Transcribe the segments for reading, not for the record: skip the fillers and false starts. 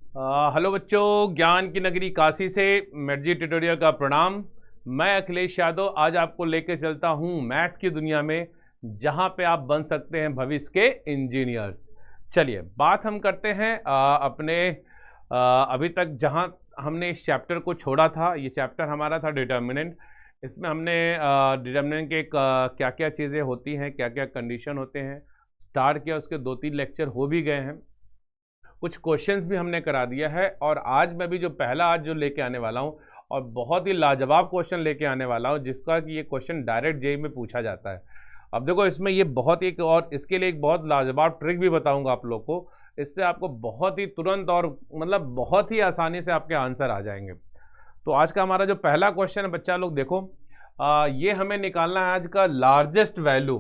Hello बच्चों, ज्ञान की नगरी काशी से मेडजी ट्यूटोरियल का प्रणाम। मैं अखिलेश यादव आज आपको लेकर चलता हूं मैथ्स की दुनिया में, जहां पे आप बन सकते हैं भविष्य के इंजीनियर्स। चलिए बात हम करते हैं अपने अभी तक जहां हमने इस चैप्टर को छोड़ा था। ये चैप्टर हमारा था डिटर्मिनेंट। इसमें हमने डिटर्मिनेंट के क्या क्या चीज़ें होती हैं, क्या क्या कंडीशन होते हैं, स्टार्ट किया। उसके 2-3 लेक्चर हो भी गए हैं, कुछ क्वेश्चंस भी हमने करा दिया है। और आज मैं भी जो पहला आज जो लेके आने वाला हूँ, और बहुत ही लाजवाब क्वेश्चन लेके आने वाला हूँ, जिसका कि ये क्वेश्चन डायरेक्ट जेईई में पूछा जाता है। अब देखो इसमें ये बहुत ही और इसके लिए एक बहुत लाजवाब ट्रिक भी बताऊंगा आप लोग को। इससे आपको बहुत ही तुरंत और मतलब बहुत ही आसानी से आपके आंसर आ जाएंगे। तो आज का हमारा जो पहला क्वेश्चन है बच्चा लोग देखो, ये हमें निकालना है आज का लार्जेस्ट वैल्यू।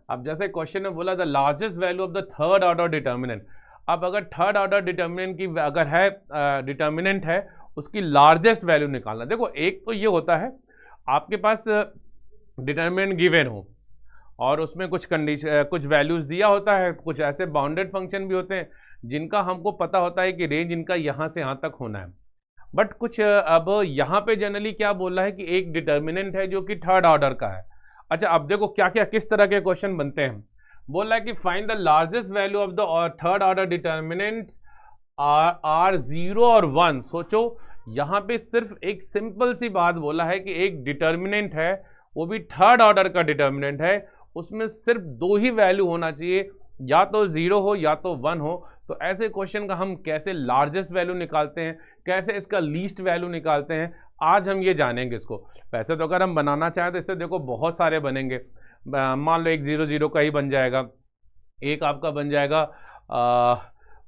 अब जैसे क्वेश्चन में बोला the largest value of the third order determinant. अब अगर थर्ड ऑर्डर डिटर्मिनेंट की अगर है डिटर्मिनेंट है, उसकी लार्जेस्ट वैल्यू निकालना। देखो एक तो ये होता है आपके पास डिटर्मिनेंट गिवन हो और उसमें कुछ कंडीशन कुछ वैल्यूज दिया होता है, कुछ ऐसे बाउंडेड फंक्शन भी होते हैं जिनका हमको पता होता है कि रेंज इनका यहाँ से यहाँ तक होना है। बट कुछ अब यहाँ पे जनरली क्या बोल रहा है कि एक डिटर्मिनेंट है जो कि थर्ड ऑर्डर का है। अच्छा अब देखो क्या क्या किस तरह के क्वेश्चन बनते हैं। बोल रहा है कि find the largest value of the third order determinant are 0 और 1। सोचो यहाँ पे सिर्फ एक सिंपल सी बात बोला है कि एक डिटर्मिनेंट है, वो भी थर्ड ऑर्डर का डिटर्मिनेंट है, उसमें सिर्फ 2 ही वैल्यू होना चाहिए, या तो 0 हो या तो 1 हो। तो ऐसे क्वेश्चन का हम कैसे लार्जेस्ट वैल्यू निकालते हैं, कैसे इसका लीस्ट वैल्यू निकालते हैं, आज हम ये जानेंगे इसको। वैसे तो अगर हम बनाना चाहें तो इससे देखो बहुत सारे बनेंगे। मान लो एक 0 0 का ही बन जाएगा, एक आपका बन जाएगा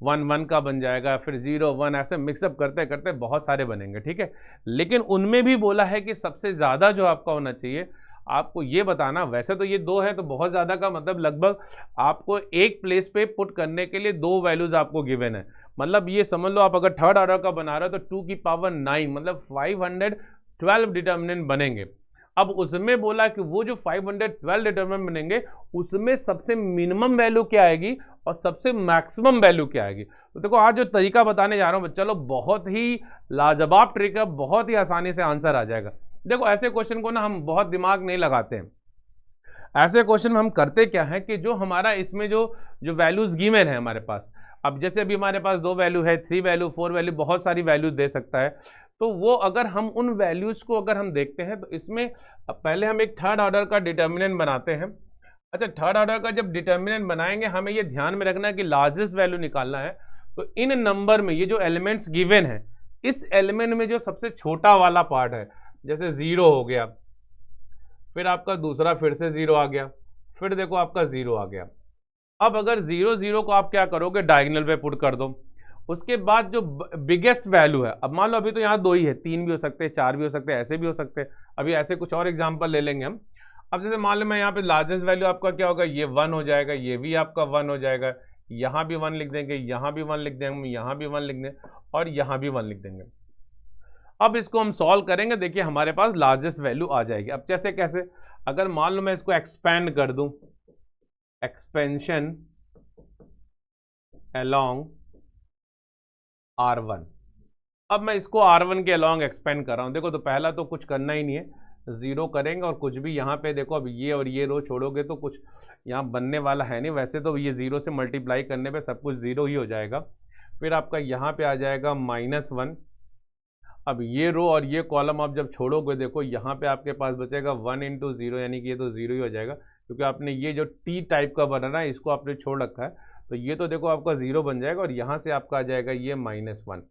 1 1 का बन जाएगा, फिर 0 1, ऐसे मिक्सअप करते करते बहुत सारे बनेंगे, ठीक है। लेकिन उनमें भी बोला है कि सबसे ज़्यादा जो आपका होना चाहिए, आपको ये बताना। वैसे तो ये 2 है तो बहुत ज़्यादा का मतलब लगभग आपको एक प्लेस पे पुट करने के लिए 2 वैल्यूज़ आपको गिवन है। मतलब ये समझ लो आप अगर थर्ड ऑर्डर का बना रहे हो तो 2 की पावर 9 मतलब 512 डिटर्मिनेंट बनेंगे। अब उसमें बोला कि वो जो 512 डिटर्मिनेंट बनेंगे उसमें सबसे मिनिमम वैल्यू क्या आएगी और सबसे मैक्सिमम वैल्यू क्या आएगी। तो देखो आज जो तरीका बताने जा रहा हूँ चलो बहुत ही लाजवाब ट्रिक है, बहुत ही आसानी से आंसर आ जाएगा। देखो ऐसे क्वेश्चन को ना हम बहुत दिमाग नहीं लगाते हैं। ऐसे क्वेश्चन में हम करते क्या है कि जो हमारा इसमें जो जो वैल्यूज गिवन है हमारे पास, अब जैसे अभी हमारे पास 2 वैल्यू है, 3 वैल्यू, 4 वैल्यू, बहुत सारी वैल्यूज दे सकता है। तो वो अगर हम उन वैल्यूज को अगर हम देखते हैं तो इसमें पहले हम एक थर्ड ऑर्डर का डिटर्मिनेंट बनाते हैं। अच्छा थर्ड ऑर्डर का जब डिटर्मिनेंट बनाएंगे हमें ये ध्यान में रखना है कि लार्जेस्ट वैल्यू निकालना है। तो इन नंबर में ये जो एलिमेंट्स गिवन है, इस एलिमेंट में जो सबसे छोटा वाला पार्ट है, जैसे 0 हो गया, फिर आपका दूसरा फिर से 0 आ गया, फिर देखो आपका 0 आ गया। अब अगर 0 0 को आप क्या करोगे, डायगोनल पे पुट कर दो। उसके बाद जो बिगेस्ट वैल्यू है, अब मान लो अभी तो यहाँ 2 ही है, 3 भी हो सकते हैं, 4 भी हो सकते हैं, ऐसे भी हो सकते हैं। अभी ऐसे कुछ और एग्जांपल ले लेंगे हम। अब जैसे मान लो मैं यहाँ पे लार्जेस्ट वैल्यू आपका क्या होगा, ये 1 हो जाएगा, ये भी आपका 1 हो जाएगा, यहाँ भी 1 लिख देंगे, यहाँ भी 1 लिख देंगे, यहाँ भी 1 लिख देंगे और यहाँ भी 1 लिख देंगे। अब इसको हम सॉल्व करेंगे, देखिए हमारे पास लार्जेस्ट वैल्यू आ जाएगी। अब जैसे कैसे, अगर मान लो मैं इसको एक्सपैंड कर दूं, एक्सपेंशन अलोंग R1। अब मैं इसको R1 के अलोंग एक्सपेंड कर रहा हूं। देखो तो पहला तो कुछ करना ही नहीं है, 0 करेंगे और कुछ भी यहाँ पे देखो, अब ये और ये रो छोड़ोगे तो कुछ यहाँ बनने वाला है नहीं। वैसे तो ये 0 से मल्टीप्लाई करने पे सब कुछ 0 ही हो जाएगा। फिर आपका यहाँ पे आ जाएगा -1। अब ये रो और ये कॉलम आप जब छोड़ोगे, देखो यहाँ पे आपके पास बचेगा 1 × 0, यानी कि ये तो 0 ही हो जाएगा, क्योंकि आपने ये जो टी टाइप का बनाना है इसको आपने छोड़ रखा है। तो ये तो देखो आपका 0 बन जाएगा और यहाँ से आपका आ जाएगा ये -1।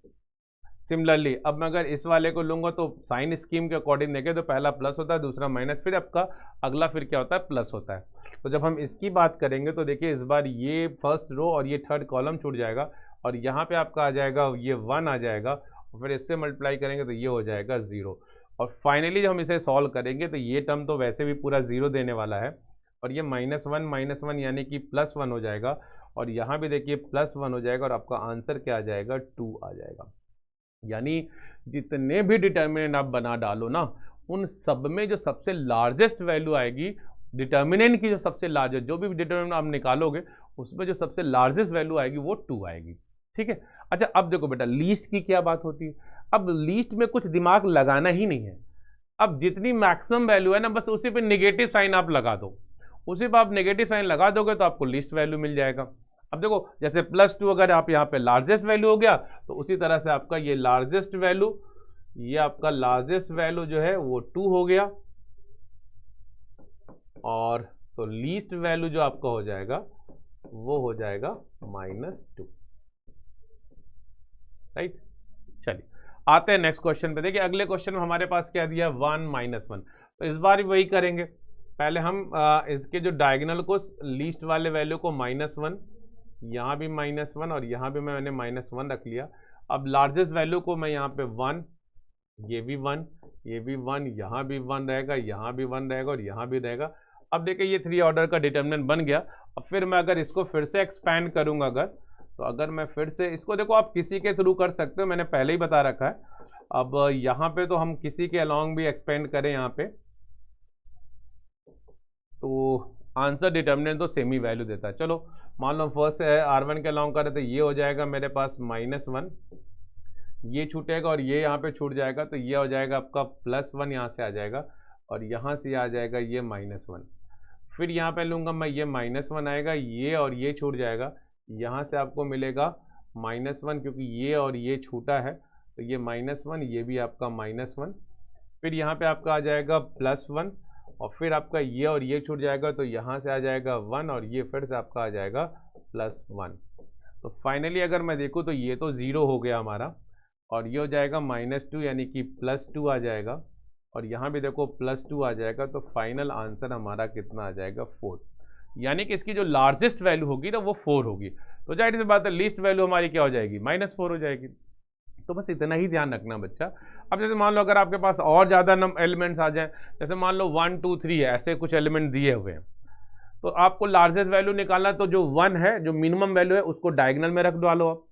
सिमिलरली अब मैं अगर इस वाले को लूँगा तो साइन स्कीम के अकॉर्डिंग देखें तो पहला प्लस होता है, दूसरा माइनस, फिर आपका अगला फिर क्या होता है, प्लस होता है। तो जब हम इसकी बात करेंगे तो देखिए इस बार ये फर्स्ट रो और ये थर्ड कॉलम छूट जाएगा और यहाँ पे आपका आ जाएगा ये 1 आ जाएगा, और फिर इससे मल्टीप्लाई करेंगे तो ये हो जाएगा 0। और फाइनली जब हम इसे सॉल्व करेंगे तो ये टर्म तो वैसे भी पूरा 0 देने वाला है, और ये -1 यानी कि +1 हो जाएगा, और यहाँ भी देखिए +1 हो जाएगा, और आपका आंसर क्या आ जाएगा, 2 आ जाएगा। यानी जितने भी डिटर्मिनेंट आप बना डालो ना, उन सब में जो सबसे लार्जेस्ट वैल्यू आएगी, डिटर्मिनेंट की जो सबसे लार्जेस्ट, जो भी डिटर्मिनेंट आप निकालोगे उसमें जो सबसे लार्जेस्ट वैल्यू आएगी वो 2 आएगी। ठीक है। अच्छा अब देखो बेटा लीस्ट की क्या बात होती है। अब लीस्ट में कुछ दिमाग लगाना ही नहीं है। अब जितनी मैक्सिमम वैल्यू है ना बस उसी पे नेगेटिव साइन आप लगा दो, उसी पे आप नेगेटिव साइन लगा दोगे तो आपको लीस्ट वैल्यू मिल जाएगा। अब देखो जैसे +2 अगर आप यहाँ पे लार्जेस्ट वैल्यू हो गया तो उसी तरह से आपका ये लार्जेस्ट वैल्यू, ये आपका लार्जेस्ट वैल्यू जो है वो 2 हो गया, और तो लीस्ट वैल्यू जो आपका हो जाएगा वो हो जाएगा -2, राइट। चलिए आते हैं नेक्स्ट क्वेश्चन पे। देखिए अगले क्वेश्चन में हमारे पास क्या दिया, 1 -1। तो इस बार भी वही करेंगे, पहले हम इसके जो डायगोनल को लीस्ट वाले वैल्यू को -1, यहाँ भी -1 और यहाँ भी मैंने -1 रख लिया। अब लार्जेस्ट वैल्यू को मैं यहाँ पे 1, ये भी 1, ये भी 1, यहाँ भी 1 रहेगा, यहाँ भी 1 रहेगा और यहाँ भी रहेगा। अब देखिए ये 3 ऑर्डर का डिटर्मिनेंट बन गया। अब फिर मैं अगर इसको फिर से एक्सपैंड करूँगा अगर, तो अगर मैं फिर से इसको, देखो आप किसी के थ्रू कर सकते हो, मैंने पहले ही बता रखा है। अब यहाँ पे तो हम किसी के अलॉन्ग भी एक्सपेंड करें यहाँ पे, तो आंसर डिटर्मिनेंट तो सेम ही वैल्यू देता है। चलो मान लो फर्स्ट है R1 के अलॉन्ग करें तो ये हो जाएगा मेरे पास -1, ये छूटेगा और ये यहाँ पे छूट जाएगा, तो ये हो जाएगा आपका +1 यहाँ से आ जाएगा, और यहाँ से आ जाएगा ये -1। फिर यहाँ पे लूँगा मैं, ये -1 आएगा, ये और ये छूट जाएगा, यहाँ से आपको मिलेगा -1, क्योंकि ये और ये छूटा है तो ये -1, ये भी आपका -1। फिर यहाँ पे आपका आ जाएगा +1, और फिर आपका ये और ये छूट जाएगा तो यहाँ से आ जाएगा 1, और ये फिर से आपका आ जाएगा +1। तो फाइनली अगर मैं देखूँ तो ये तो 0 हो गया हमारा, और ये हो जाएगा -2 यानी कि +2 आ जाएगा, और यहाँ भी देखो +2 आ जाएगा। तो फाइनल आंसर हमारा कितना आ जाएगा, 4। यानी कि इसकी जो लार्जेस्ट वैल्यू होगी ना वो 4 होगी। तो जाहिर सी बात है लीस्ट वैल्यू हमारी क्या हो जाएगी, -4 हो जाएगी। तो बस इतना ही ध्यान रखना बच्चा। अब जैसे मान लो अगर आपके पास और ज़्यादा एलिमेंट्स आ जाएं, जैसे मान लो 1 2 3 है, ऐसे कुछ एलिमेंट दिए हुए हैं, तो आपको लार्जेस्ट वैल्यू निकालना, तो जो 1 है जो मिनिमम वैल्यू है उसको डायगोनल में रख डालो आप,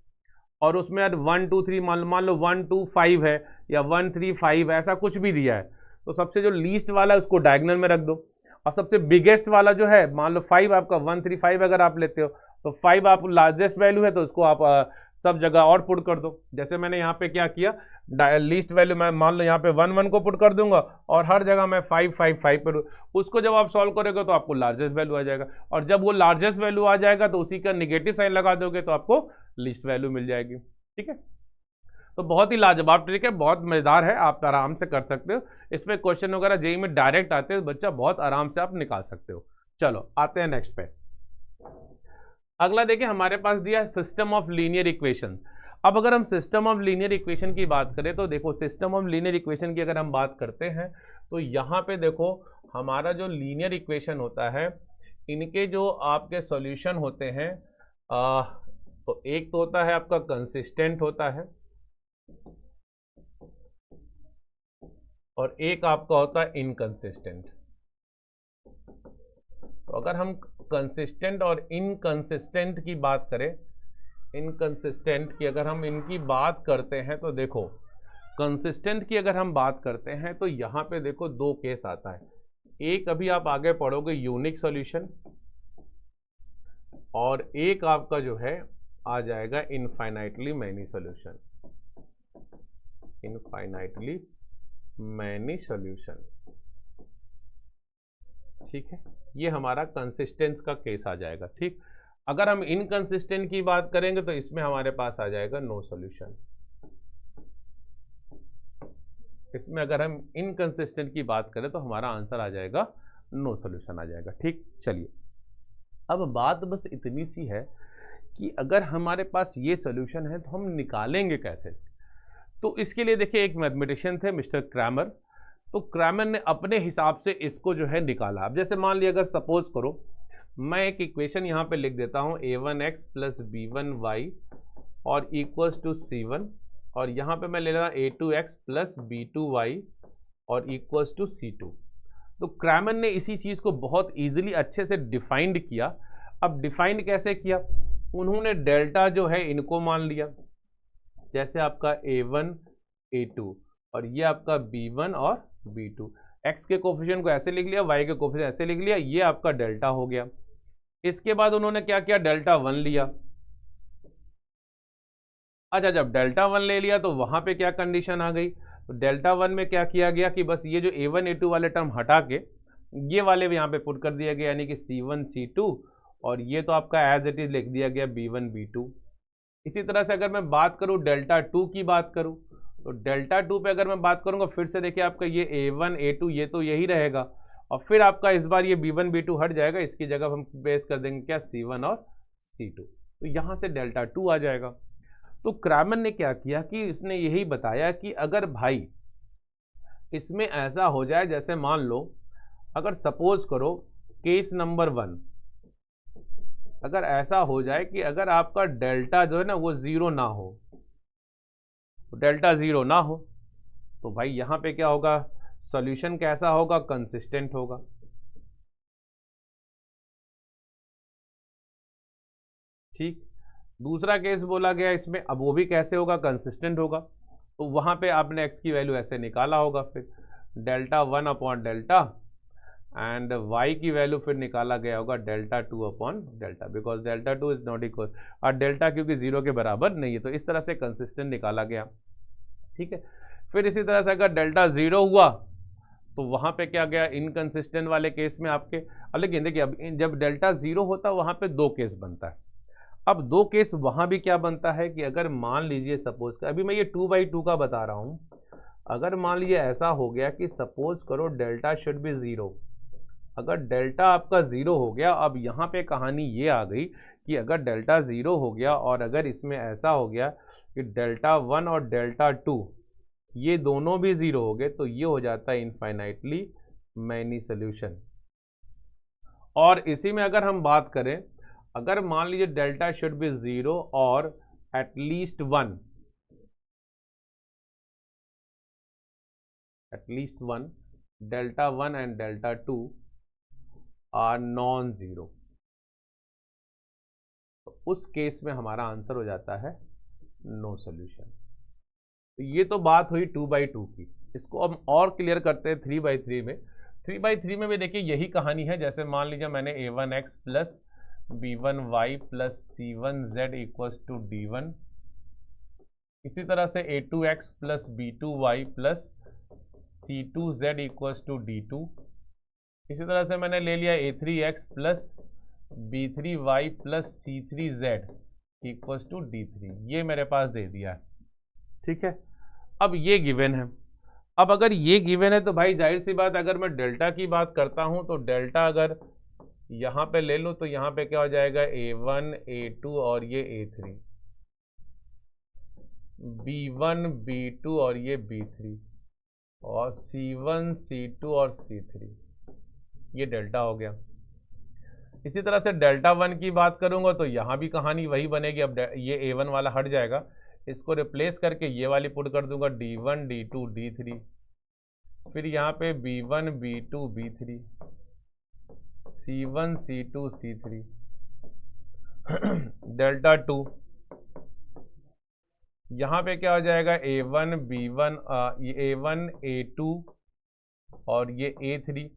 और उसमें 1 2 3 मान लो 1 2 5 है या 1 3 5 है, ऐसा कुछ भी दिया है, तो सबसे जो लीस्ट वाला है उसको डायगोनल में रख दो, और सबसे बिगेस्ट वाला जो है मान लो 5 आपका 1 3 5 अगर आप लेते हो तो 5 आप लार्जेस्ट वैल्यू है तो उसको आप सब जगह और पुट कर दो। जैसे मैंने यहाँ पे क्या किया, लीस्ट वैल्यू मैं मान लो यहाँ पे 1 1 को पुट कर दूंगा, और हर जगह मैं 5 5 5 पर, उसको जब आप सॉल्व करोगे तो आपको लार्जेस्ट वैल्यू आ जाएगा, और जब वो लार्जेस्ट वैल्यू आ जाएगा तो उसी का निगेटिव साइन लगा दोगे तो आपको लीस्ट वैल्यू मिल जाएगी। ठीक है, तो बहुत ही लाजवाब ट्रिक है, बहुत मजेदार है, आप आराम से कर सकते हो। इसमें क्वेश्चन वगैरह जेईई में डायरेक्ट आते हैं, बच्चा बहुत आराम से आप निकाल सकते हो। चलो आते हैं नेक्स्ट पे। अगला देखिए हमारे पास दिया है सिस्टम ऑफ लीनियर इक्वेशन। अब अगर हम सिस्टम ऑफ लीनियर इक्वेशन की बात करें तो देखो सिस्टम ऑफ लीनियर इक्वेशन की अगर हम बात करते हैं तो यहाँ पे देखो हमारा जो लीनियर इक्वेशन होता है, इनके जो आपके सॉल्यूशन होते हैं, तो एक तो होता है आपका कंसिस्टेंट होता है, और एक आपका होता है इनकंसिस्टेंट। तो अगर हम कंसिस्टेंट और इनकंसिस्टेंट की बात करें, इनकंसिस्टेंट की अगर हम इनकी बात करते हैं तो देखो कंसिस्टेंट की अगर हम बात करते हैं तो यहाँ पे देखो 2 केस आता है। एक अभी आप आगे पढ़ोगे यूनिक सॉल्यूशन, और एक आपका जो है आ जाएगा infinitely many solution, infinitely many solution. ठीक है, ये हमारा कंसिस्टेंस का केस आ जाएगा। ठीक, अगर हम इनकंसिस्टेंट की बात करेंगे तो इसमें हमारे पास आ जाएगा नो सॉल्यूशन। इसमें अगर हम इनकंसिस्टेंट की बात करें तो हमारा आंसर आ जाएगा नो सॉल्यूशन आ जाएगा। ठीक, चलिए अब बात बस इतनी सी है कि अगर हमारे पास ये सॉल्यूशन है तो हम निकालेंगे कैसे इसके। तो इसके लिए देखिए एक मैथमेटिशियन थे मिस्टर क्रैमर, तो क्रैमर ने अपने हिसाब से इसको जो है निकाला। अब जैसे मान लिया अगर सपोज करो मैं एक इक्वेशन यहाँ पे लिख देता हूँ a1x प्लस b1y और इक्वल्स टू c1, और यहाँ पे मैं ले रहा a2x प्लस b2y और इक्वल्स टू c2। तो क्रैमर ने इसी चीज़ को बहुत ईजिली अच्छे से डिफाइंड किया। अब डिफाइंड कैसे किया, उन्होंने डेल्टा जो है इनको मान लिया, जैसे आपका a1 a2 और ये आपका b1 और b2, x के कोफिशिएंट को ऐसे लिख लिया, y के कोफिशिएंट ऐसे लिख लिया, ये आपका डेल्टा हो गया। इसके बाद उन्होंने क्या किया, डेल्टा 1 लिया, अच्छा, जब डेल्टा वन ले लिया तो वहाँ पे क्या कंडीशन आ गई, तो डेल्टा वन में क्या किया गया कि बस ये जो A1 A2 वाले टर्म हटा के ये वाले भी यहाँ पे पुट कर दिया गया, यानी कि C1 C2, और ये तो आपका एज इट इज लिख दिया गया B1 B2। इसी तरह से अगर मैं बात करूँ डेल्टा टू की बात करूँ, तो डेल्टा टू पे अगर मैं बात करूँगा फिर से देखिए आपका ये A1 A2 ये तो यही रहेगा, और फिर आपका इस बार ये B1 B2 हट जाएगा, इसकी जगह हम बेस कर देंगे क्या C1 और C2, तो यहाँ से डेल्टा टू आ जाएगा। तो क्रैमर ने क्या किया कि इसने यही बताया कि अगर भाई इसमें ऐसा हो जाए, जैसे मान लो अगर सपोज करो केस नंबर 1, अगर ऐसा हो जाए कि अगर आपका डेल्टा जो है ना वो जीरो ना हो, डेल्टा जीरो ना हो, तो भाई यहां पे क्या होगा, सॉल्यूशन कैसा होगा, कंसिस्टेंट होगा। ठीक, दूसरा केस बोला गया इसमें, अब वो भी कैसे होगा, कंसिस्टेंट होगा, तो वहां पे आपने एक्स की वैल्यू ऐसे निकाला होगा, फिर delta one upon delta and Y की वैल्यू फिर निकाला गया होगा delta two upon delta, because delta two is not equal, और डेल्टा क्योंकि जीरो के बराबर नहीं है, तो इस तरह से कंसिस्टेंट निकाला गया। ठीक है, फिर इसी तरह से अगर डेल्टा जीरो हुआ तो वहां पे क्या गया, इनकंसिस्टेंट वाले केस में आपके, अब लेकिन देखिए अब जब डेल्टा जीरो होता है वहां पे दो केस बनता है। अब दो केस वहां भी क्या बनता है कि अगर मान लीजिए सपोज कर, अभी मैं ये 2/2 का बता रहा हूं, अगर मान लीजिए ऐसा हो गया कि सपोज करो डेल्टा शुड बी जीरो, अगर डेल्टा आपका जीरो हो गया, अब यहाँ पे कहानी ये आ गई कि अगर डेल्टा जीरो हो गया और अगर इसमें ऐसा हो गया कि डेल्टा वन और डेल्टा टू ये दोनों भी जीरो हो गए, तो ये हो जाता है इनफाइनाइटली मैनी सोल्यूशन। और इसी में अगर हम बात करें, अगर मान लीजिए डेल्टा शुड बी जीरो और at least one delta one and delta two are non zero, तो उस केस में हमारा आंसर हो जाता है नो सोल्यूशन। तो ये तो बात हुई 2/2 की, इसको हम और क्लियर करते हैं 3/3 में। 3/3 में भी देखिए यही कहानी है, जैसे मान लीजिए मैंने A1x plus B1y plus C1z equals to D1, इसी तरह से A2x plus B2y plus C2z equals to D2, इसी तरह से मैंने ले लिया A3x plus B3y plus C3z equals to D3, ये मेरे पास दे दिया है। ठीक है, अब ये गिवन है, अब अगर ये गिवन है तो भाई जाहिर सी बात, अगर मैं डेल्टा की बात करता हूं तो डेल्टा अगर यहां पे ले लूं तो यहां पे क्या हो जाएगा, A1 A2 और ये A3, B1 B2 और ये B3, और C1 C2 और C3, ये डेल्टा हो गया। इसी तरह से डेल्टा वन की बात करूंगा तो यहां भी कहानी वही बनेगी, अब ये A1 वाला हट जाएगा, इसको रिप्लेस करके ये वाली पुट कर दूंगा D1 D2 D3, फिर यहाँ पे B1 B2 B3, C1 C2 C3, delta two यहाँ पे क्या हो जाएगा, A1 B1 A1 A2 और ये A3,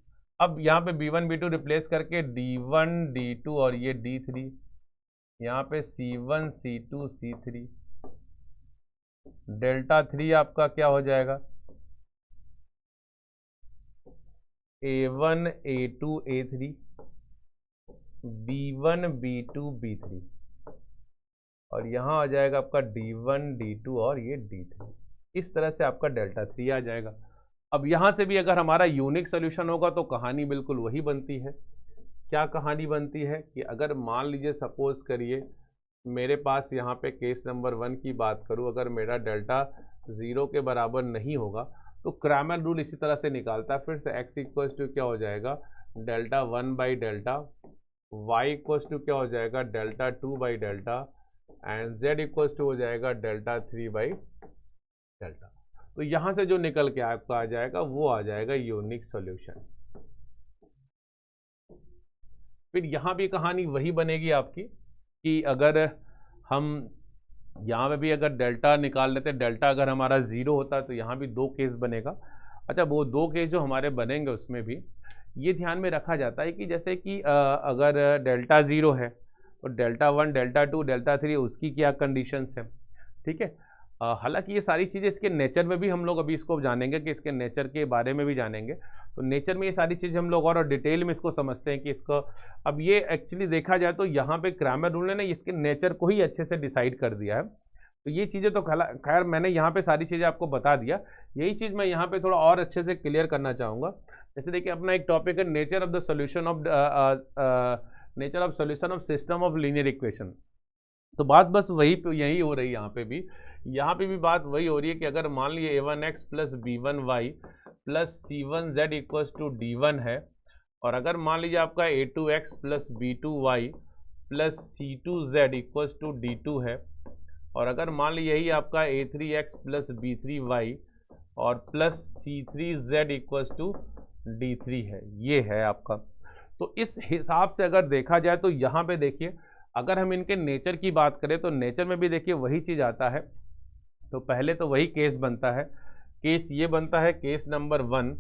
अब यहाँ पे B1 B2 रिप्लेस करके D1 D2 और ये D3, यहाँ पे C1 C2 C3, delta three आपका क्या हो जाएगा, A1 A2 A3, B1 B2 B3, और यहाँ आ जाएगा आपका D1 D2 और ये D3, इस तरह से आपका डेल्टा थ्री आ जाएगा। अब यहाँ से भी अगर हमारा यूनिक सोल्यूशन होगा तो कहानी बिल्कुल वही बनती है। क्या कहानी बनती है कि अगर मान लीजिए सपोज करिए मेरे पास यहाँ पे केस नंबर 1 की बात करूँ, अगर मेरा डेल्टा ज़ीरो के बराबर नहीं होगा तो क्रैमर रूल इसी तरह से निकालता है, फिर से x इक्वल्स टू क्या हो जाएगा, डेल्टा 1/डेल्टा, y इक्वल्स टू क्या हो जाएगा, डेल्टा 2/डेल्टा, एंड z इक्वल्स टू हो जाएगा डेल्टा 3/डेल्टा। तो यहाँ से जो निकल के आपका आ जाएगा वो आ जाएगा यूनिक सॉल्यूशन। फिर यहाँ भी कहानी वही बनेगी आपकी कि अगर हम यहाँ पे भी अगर डेल्टा निकाल लेते हैं, डेल्टा अगर हमारा ज़ीरो होता है तो यहाँ भी दो केस बनेगा। अच्छा, वो दो केस जो हमारे बनेंगे उसमें भी ये ध्यान में रखा जाता है कि जैसे कि अगर डेल्टा ज़ीरो है तो delta one delta two delta three उसकी क्या कंडीशंस है। ठीक है। हालांकि ये सारी चीज़ें इसके नेचर में भी हम लोग अभी इसको जानेंगे कि इसके नेचर के बारे में भी जानेंगे। तो नेचर में ये सारी चीज़ें हम लोग और डिटेल में इसको समझते हैं कि इसको अब ये एक्चुअली देखा जाए तो यहाँ पे क्रैमर रूल ने ना इसके नेचर को ही अच्छे से डिसाइड कर दिया है। तो ये चीज़ें तो खैर मैंने यहाँ पे सारी चीज़ें आपको बता दिया, यही चीज़ मैं यहाँ पे थोड़ा और अच्छे से क्लियर करना चाहूँगा। जैसे देखिए अपना एक टॉपिक है nature of the solution of system of linear equation. तो बात बस वही यही हो रही है यहाँ पे भी बात वही हो रही है कि अगर मान लीजिए a1x plus b1y plus c1z equals to d1 है, और अगर मान लीजिए आपका a2x plus b2y plus c2z equals to d2 है, और अगर मान लीजिए यही आपका a3x प्लस b3y और plus c3z equals to d3 है, ये है आपका। तो इस हिसाब से अगर देखा जाए तो यहाँ पे देखिए अगर हम इनके नेचर की बात करें तो नेचर में भी देखिए वही चीज़ आता है। तो पहले तो वही केस बनता है, केस ये बनता है केस नंबर 1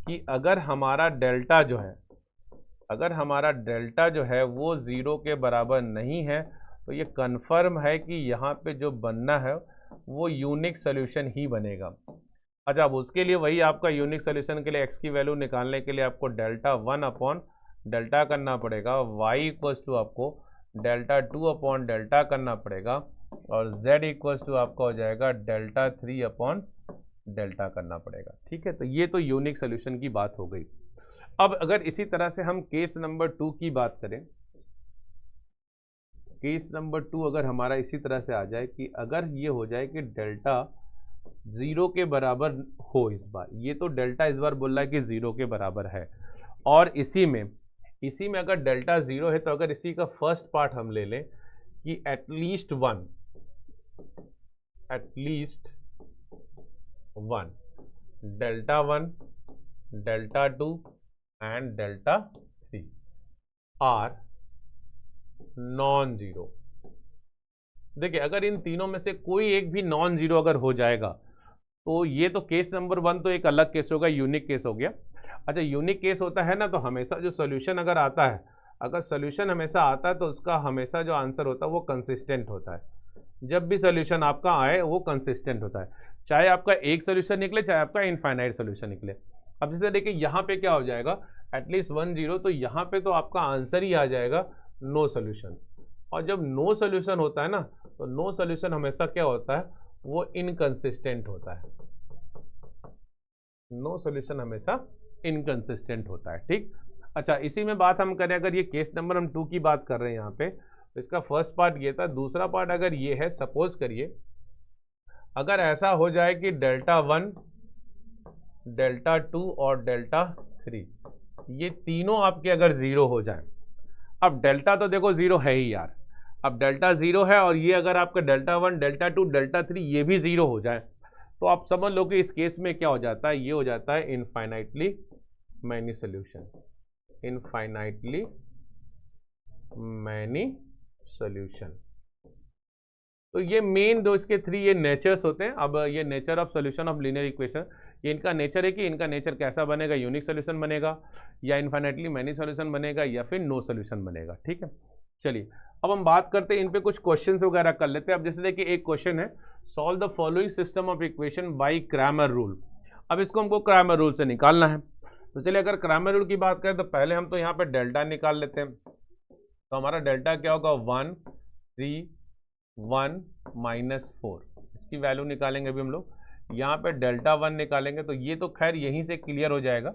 कि अगर हमारा डेल्टा जो है वो 0 के बराबर नहीं है तो ये कन्फर्म है कि यहाँ पे जो बनना है वो यूनिक सोल्यूशन ही बनेगा। अच्छा, अब उसके लिए वही आपका यूनिक सोल्यूशन के लिए x की वैल्यू निकालने के लिए आपको डेल्टा 1 अपॉन डेल्टा करना पड़ेगा, y इक्वल्स टू आपको डेल्टा 2 अपॉन डेल्टा करना पड़ेगा, और z इक्वल्स टू आपका हो जाएगा डेल्टा 3 अपॉन डेल्टा करना पड़ेगा। ठीक है, तो ये तो यूनिक सोल्यूशन की बात हो गई। अब अगर इसी तरह से हम केस नंबर 2 की बात करें, केस नंबर 2 अगर हमारा इसी तरह से आ जाए कि अगर ये हो जाए कि डेल्टा 0 के बराबर हो, इस बार ये तो डेल्टा इस बार बोल रहा है कि 0 के बराबर है, और इसी में अगर डेल्टा 0 है तो अगर इसी का फर्स्ट पार्ट हम ले लें कि at least one delta 1 delta 2 and delta 3 are non zero. देखिए अगर इन तीनों में से कोई एक भी नॉन जीरो अगर हो जाएगा तो ये तो केस नंबर 1 तो एक अलग केस होगा, यूनिक केस हो गया। अच्छा, यूनिक केस होता है ना, तो हमेशा जो सोल्यूशन अगर आता है, अगर सोल्यूशन हमेशा आता है तो उसका हमेशा जो आंसर होता है वो कंसिस्टेंट होता है। जब भी सोल्यूशन आपका आए वो कंसिस्टेंट होता है, चाहे आपका एक सोल्यूशन निकले चाहे आपका इनफाइनाइट सोल्यूशन निकले। अब जैसे देखिए यहाँ पे क्या हो जाएगा, एटलीस्ट 1 0, तो यहाँ पे तो आपका आंसर ही आ जाएगा नो सोल्यूशन। और जब नो सोल्यूशन होता है ना, तो नो सोल्यूशन हमेशा क्या होता है, वो इनकंसिस्टेंट होता है। नो सोल्यूशन हमेशा इनकंसिस्टेंट होता है। ठीक, अच्छा इसी में बात हम करें, अगर ये केस नंबर हम 2 की बात कर रहे हैं यहाँ पे, तो इसका फर्स्ट पार्ट ये था। दूसरा पार्ट अगर ये है, सपोज करिए अगर ऐसा हो जाए कि डेल्टा 1 डेल्टा 2 और डेल्टा 3 ये तीनों आपके अगर 0 हो जाए। अब डेल्टा तो देखो 0 है ही यार, अब डेल्टा 0 है, और ये अगर आपका डेल्टा 1 डेल्टा 2 डेल्टा 3 ये भी 0 हो जाए, तो आप समझ लो कि इस केस में क्या हो जाता है, ये हो जाता है infinitely many solution. Infinitely many solution. तो ये मेन दो इसके 3 ये नेचर्स होते हैं। अब ये nature of solution of linear equation, ये इनका नेचर है कि इनका नेचर कैसा बनेगा, यूनिक सोल्यूशन बनेगा या इनफाइनाइटली मैनी सोल्यूशन बनेगा या फिर नो सोल्यूशन बनेगा। ठीक है, चलिए अब हम बात करते हैं इन पे कुछ क्वेश्चंस वगैरह कर लेते हैं। अब जैसे देखिए एक क्वेश्चन है, solve the following system of equation by Cramer rule. अब इसको हमको क्रैमर रूल से निकालना है। तो चलिए अगर क्रैमर रूल की बात करें तो पहले हम तो यहाँ पे डेल्टा निकाल लेते हैं। तो हमारा डेल्टा क्या होगा, 1 3 1 -4, इसकी वैल्यू निकालेंगे अभी हम लोग। यहाँ पे डेल्टा 1 निकालेंगे तो ये तो खैर यहीं से क्लियर हो जाएगा।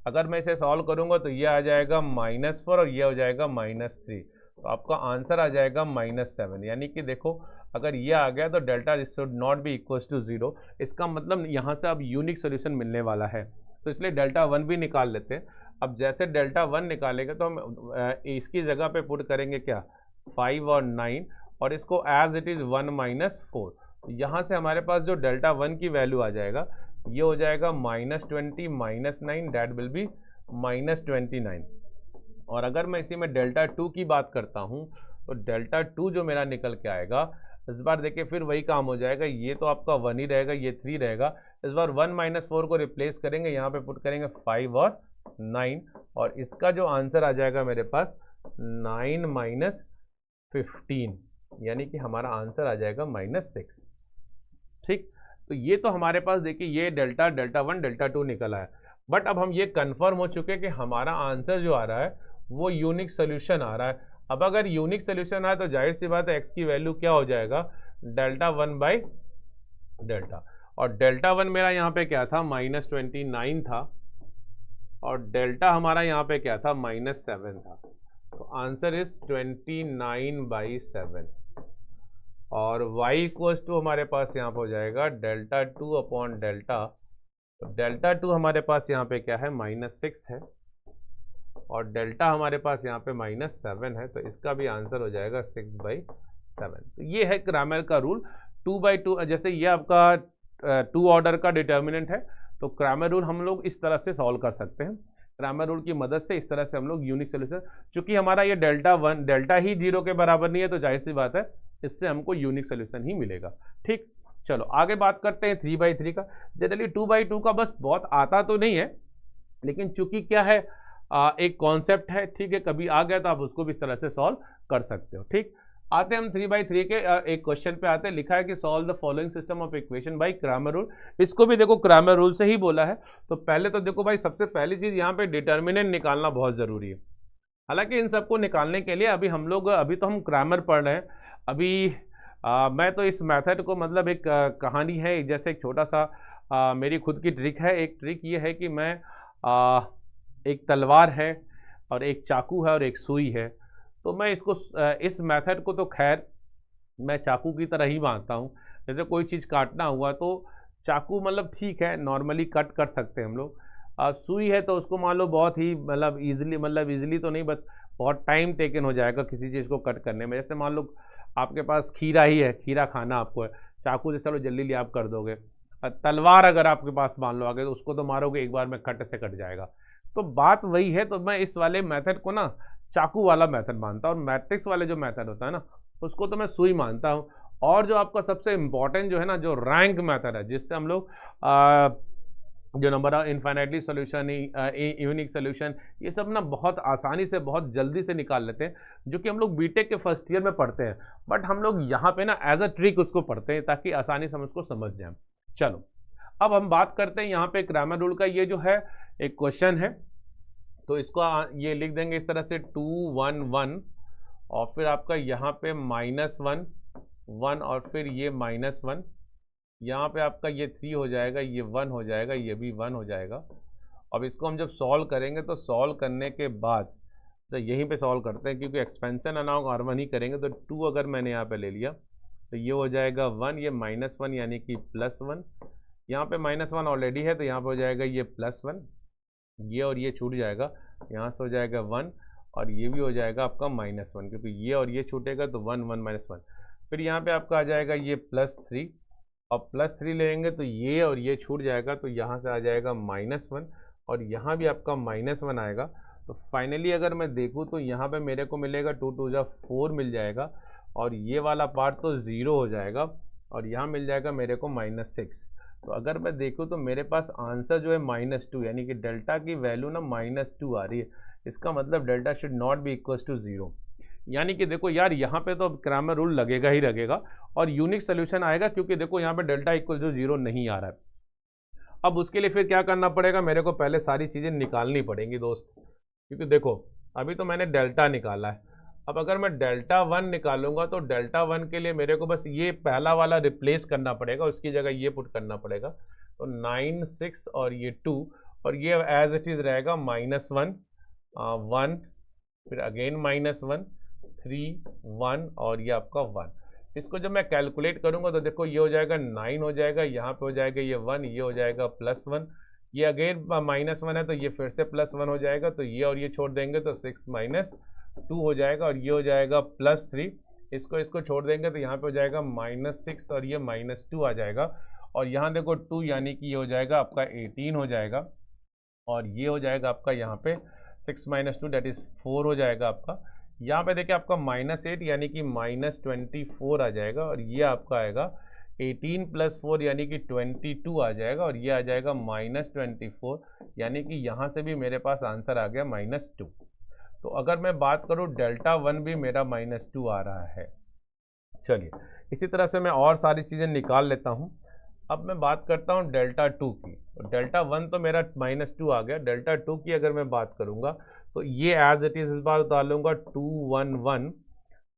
अगर मैं इसे सॉल्व करूँगा तो ये आ जाएगा -4 और ये हो जाएगा -3, तो आपका आंसर आ जाएगा -7। यानी कि देखो अगर ये आ गया तो delta should not be equals to 0, इसका मतलब यहाँ से अब यूनिक सोल्यूशन मिलने वाला है। तो इसलिए डेल्टा 1 भी निकाल लेते हैं। अब जैसे डेल्टा 1 निकालेंगे तो हम इसकी जगह पे पुट करेंगे क्या, 5 और 9, और इसको एज इट इज़ 1 -4। यहाँ से हमारे पास जो डेल्टा 1 की वैल्यू आ जाएगा ये हो जाएगा -20 -9, दैट विल बी -29। और अगर मैं इसी में डेल्टा 2 की बात करता हूँ तो डेल्टा 2 जो मेरा निकल के आएगा, इस बार देखिए फिर वही काम हो जाएगा, ये तो आपका 1 ही रहेगा, ये 3 रहेगा। इस बार 1 -4 को रिप्लेस करेंगे, यहाँ पे पुट करेंगे 5 और 9, और इसका जो आंसर आ जाएगा मेरे पास 9 -15। यानी कि हमारा आंसर आ जाएगा -6। ठीक, तो ये तो हमारे पास देखिए ये डेल्टा डेल्टा 1 डेल्टा 2 निकल आया। बट अब हम ये कंफर्म हो चुके हैं कि हमारा आंसर जो आ रहा है वो यूनिक सोल्यूशन आ रहा है। अब अगर यूनिक सोल्यूशन आए तो जाहिर सी बात है एक्स की वैल्यू क्या हो जाएगा, डेल्टा 1 बाई डेल्टा। और डेल्टा 1 मेरा यहाँ पे क्या था, -29 था, और डेल्टा हमारा यहाँ पे क्या था, -7 था। तो आंसर इज 29/7। और y इक्वल्स टू हमारे पास यहाँ पे हो जाएगा डेल्टा 2 अपॉन डेल्टा। तो डेल्टा 2 हमारे पास यहाँ पे क्या है, -6 है, और डेल्टा हमारे पास यहाँ पे -7 है। तो इसका भी आंसर हो जाएगा 6/7। तो ये है क्रैमर का रूल 2/2। जैसे ये आपका 2 ऑर्डर का डिटर्मिनेंट है, तो क्रैमर रूल हम लोग इस तरह से सॉल्व कर सकते हैं। क्रैमर रूल की मदद से इस तरह से हम लोग यूनिक सोल्यूशन, चूंकि हमारा ये डेल्टा 1 डेल्टा ही 0 के बराबर नहीं है, तो जाहिर सी बात है इससे हमको यूनिक सोल्यूशन ही मिलेगा। ठीक, चलो आगे बात करते हैं 3/3 का। जनरली 2/2 का बस बहुत आता तो नहीं है, लेकिन चूंकि क्या है, एक कॉन्सेप्ट है, ठीक है, कभी आ गया तो आप उसको भी इस तरह से सॉल्व कर सकते हो। ठीक, आते हैं हम 3/3 के एक क्वेश्चन पे आते हैं। लिखा है कि solve the following system of equation by Cramer rule. इसको भी देखो क्रैमर रूल से ही बोला है। तो पहले तो देखो भाई, सबसे पहली चीज यहाँ पे डिटर्मिनेंट निकालना बहुत जरूरी है। हालांकि इन सबको निकालने के लिए अभी तो हम क्रैमर पढ़ रहे हैं। अभी मैं तो इस मेथड को, मतलब एक कहानी है, जैसे एक छोटा सा मेरी खुद की ट्रिक है। एक ट्रिक ये है कि मैं एक तलवार है और एक चाकू है और एक सुई है, तो मैं इसको इस मेथड को तो खैर मैं चाकू की तरह ही मानता हूँ। जैसे कोई चीज़ काटना हुआ तो चाकू मतलब ठीक है, नॉर्मली कट कर सकते हैं हम लोग। सुई है तो उसको मान लो बहुत ही मतलब ईजिली तो नहीं, बट बहुत टाइम टेकन हो जाएगा किसी चीज़ को कट करने में। जैसे मान लो आपके पास खीरा ही है, खीरा खाना आपको है, चाकू से चलो जल्दी आप कर दोगे। तलवार अगर आपके पास मान लो आगे, तो उसको तो मारोगे एक बार में, कट से कट जाएगा। तो बात वही है। तो मैं इस वाले मेथड को ना चाकू वाला मेथड मानता हूँ, और मैट्रिक्स वाले जो मेथड होता है ना, उसको तो मैं सुई मानता हूँ। और जो आपका सबसे इंपॉर्टेंट जो है ना, जो रैंक मेथड है, जिससे हम लोग जो number of infinitely solution, unique solution, ये सब ना बहुत आसानी से बहुत जल्दी से निकाल लेते हैं, जो कि हम लोग बीटेक के फर्स्ट ईयर में पढ़ते हैं। बट हम लोग यहाँ पे ना एज अ ट्रिक उसको पढ़ते हैं, ताकि आसानी से हम उसको समझ जाएं। चलो अब हम बात करते हैं यहाँ पे क्रैमर रूल का। ये जो है एक क्वेश्चन है, तो इसको ये लिख देंगे इस तरह से 2 1 1, और फिर आपका यहाँ पे -1 1, और फिर ये -1, यहाँ पे आपका ये 3 हो जाएगा, ये 1 हो जाएगा, ये भी 1 हो जाएगा। अब इसको हम जब सॉल्व करेंगे, तो सॉल्व करने के बाद तो यहीं पे सॉल्व करते हैं, क्योंकि एक्सपेंशन अनाउंस R1 ही करेंगे। तो 2 अगर मैंने यहाँ पे ले लिया, तो ये हो जाएगा 1, ये -1 यानी कि +1। यहाँ पे -1 ऑलरेडी है, तो यहाँ पे हो जाएगा ये +1, ये और ये छूट जाएगा, यहाँ से हो जाएगा 1, और ये भी हो जाएगा आपका -1, क्योंकि ये और ये छूटेगा, तो 1 1 -1। फिर यहाँ पे आपका आ जाएगा ये +3, और +3 लेंगे तो ये और ये छूट जाएगा, तो यहाँ से आ जाएगा -1, और यहाँ भी आपका -1 आएगा। तो फाइनली अगर मैं देखूँ तो यहाँ पे मेरे को मिलेगा 2 2 जा 4 मिल जाएगा, और ये वाला पार्ट तो 0 हो जाएगा, और यहाँ मिल जाएगा मेरे को -6। तो अगर मैं देखूँ तो मेरे पास आंसर जो है -2, यानी कि डेल्टा की वैल्यू ना -2 आ रही है। इसका मतलब delta should not be equal to 0। यानी कि देखो यार, यहाँ पे तो क्रैमर रूल लगेगा ही लगेगा, और यूनिक सोल्यूशन आएगा, क्योंकि देखो यहाँ पे डेल्टा इक्वल टू 0 नहीं आ रहा है। अब उसके लिए फिर क्या करना पड़ेगा, मेरे को पहले सारी चीज़ें निकालनी पड़ेंगी दोस्त, क्योंकि देखो अभी तो मैंने डेल्टा निकाला है। अब अगर मैं डेल्टा 1 निकालूंगा, तो डेल्टा 1 के लिए मेरे को बस ये पहला वाला रिप्लेस करना पड़ेगा, उसकी जगह ये पुट करना पड़ेगा। तो 9 6 और ये 2, और ये एज इट इज़ रहेगा -1 1, फिर अगेन -1 3 1, और ये आपका 1। इसको जब मैं कैलकुलेट करूंगा तो देखो ये हो जाएगा 9 हो जाएगा, यहाँ पे हो जाएगा ये 1, ये हो जाएगा +1, ये अगेन -1 है, तो ये फिर से +1 हो जाएगा, तो ये और ये छोड़ देंगे तो 6 -2 हो जाएगा, और ये हो जाएगा +3, इसको छोड़ देंगे तो यहाँ पे हो जाएगा -6, और ये -2 आ जाएगा, और यहाँ देखो 2 यानी कि ये हो जाएगा आपका 18 हो जाएगा, और ये हो जाएगा आपका यहाँ पे 6 - 2 दैट इज़ 4 हो जाएगा आपका। यहाँ पे देखिए आपका -8 यानी कि -24 आ जाएगा, और ये आपका आएगा 18 + 4 यानी कि 22 आ जाएगा, और ये आ जाएगा -24, यानी कि यहाँ से भी मेरे पास आंसर आ गया -2। तो अगर मैं बात करूँ डेल्टा 1 भी मेरा -2 आ रहा है, चलिए इसी तरह से मैं और सारी चीज़ें निकाल लेता हूँ। अब मैं बात करता हूँ डेल्टा टू की। डेल्टा वन तो मेरा -2 आ गया। डेल्टा टू की अगर मैं बात करूँगा तो ये एज इट इज़ इस बार उतार लूँगा 211,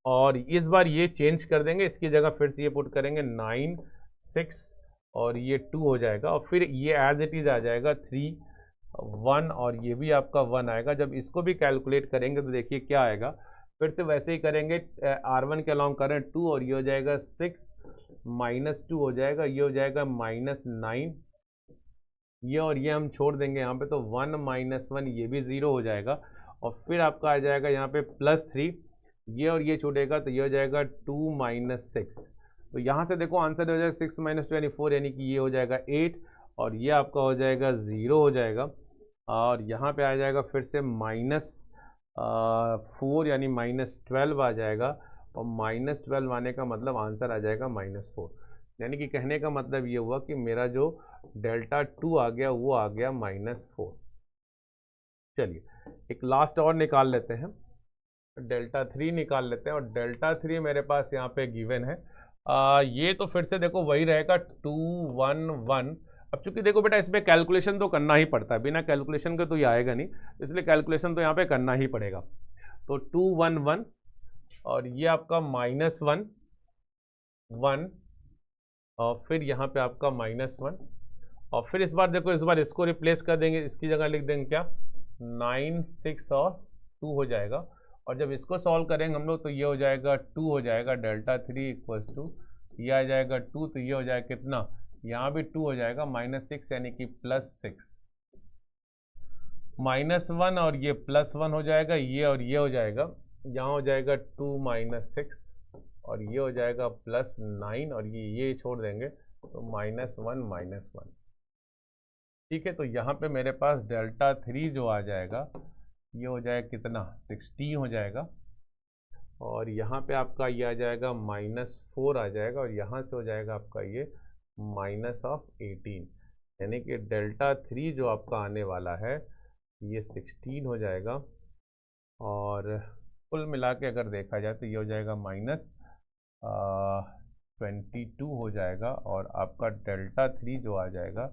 और इस बार ये चेंज कर देंगे, इसकी जगह फिर से ये पुट करेंगे 9 6 और ये 2 हो जाएगा, और फिर ये एज इट इज़ आ जाएगा 3 1 और ये भी आपका 1 आएगा। जब इसको भी कैलकुलेट करेंगे तो देखिए क्या आएगा, फिर से वैसे ही करेंगे। R1 के अलॉन्ग करें 2 और ये हो जाएगा 6 -2 हो जाएगा, ये हो जाएगा -9, ये और ये हम छोड़ देंगे यहाँ पे, तो 1 -1 ये भी 0 हो जाएगा, और फिर आपका आ जाएगा यहाँ पे +3, ये और ये छूटेगा तो ये हो जाएगा 2 -6। तो यहाँ से देखो आंसर हो जाएगा 6 - 2 यानी 4, यानी कि ये हो जाएगा 8 और ये आपका हो जाएगा 0 हो जाएगा, और यहाँ पे आ जाएगा फिर से -4 यानी -12 आ जाएगा, और -12 आने का मतलब आंसर आ जाएगा -4। यानी कि कहने का मतलब ये हुआ कि मेरा जो डेल्टा टू आ गया वो आ गया -4। चलिए एक लास्ट और निकाल लेते हैं, डेल्टा थ्री निकाल लेते हैं, और डेल्टा थ्री मेरे पास यहाँ पे गिवन है। ये तो फिर से देखो वही रहेगा 211। अब चूंकि देखो बेटा इसमें कैलकुलेशन तो करना ही पड़ता है, बिना कैलकुलेशन के तो ये आएगा नहीं, इसलिए कैलकुलेशन तो यहाँ पे करना ही पड़ेगा। तो 211 और ये आपका -1 1 और फिर यहाँ पे आपका -1, और फिर इस बार देखो, इस बार इसको रिप्लेस कर देंगे, इसकी जगह लिख देंगे क्या 9 6 और 2 हो जाएगा, और जब इसको सॉल्व करेंगे हम लोग तो ये हो जाएगा 2 हो जाएगा, डेल्टा थ्री इक्वल्स टू ये आ जाएगा 2, तो ये हो जाएगा कितना, यहाँ भी 2 हो जाएगा -6 यानी कि +6, -1 और ये +1 हो जाएगा, ये और ये हो जाएगा, यहाँ हो जाएगा 2 -6 और ये हो जाएगा +9 और ये छोड़ देंगे तो -1 -1। ठीक है, तो यहाँ पे मेरे पास डेल्टा थ्री जो आ जाएगा ये हो जाएगा कितना 16 हो जाएगा, और यहाँ पे आपका ये आ जाएगा -4 आ जाएगा, और यहाँ से हो जाएगा आपका ये -18, यानी कि डेल्टा थ्री जो आपका आने वाला है ये 16 हो जाएगा, और कुल मिला के अगर देखा जाए तो ये हो जाएगा -22 हो जाएगा, और आपका डेल्टा थ्री जो आ जाएगा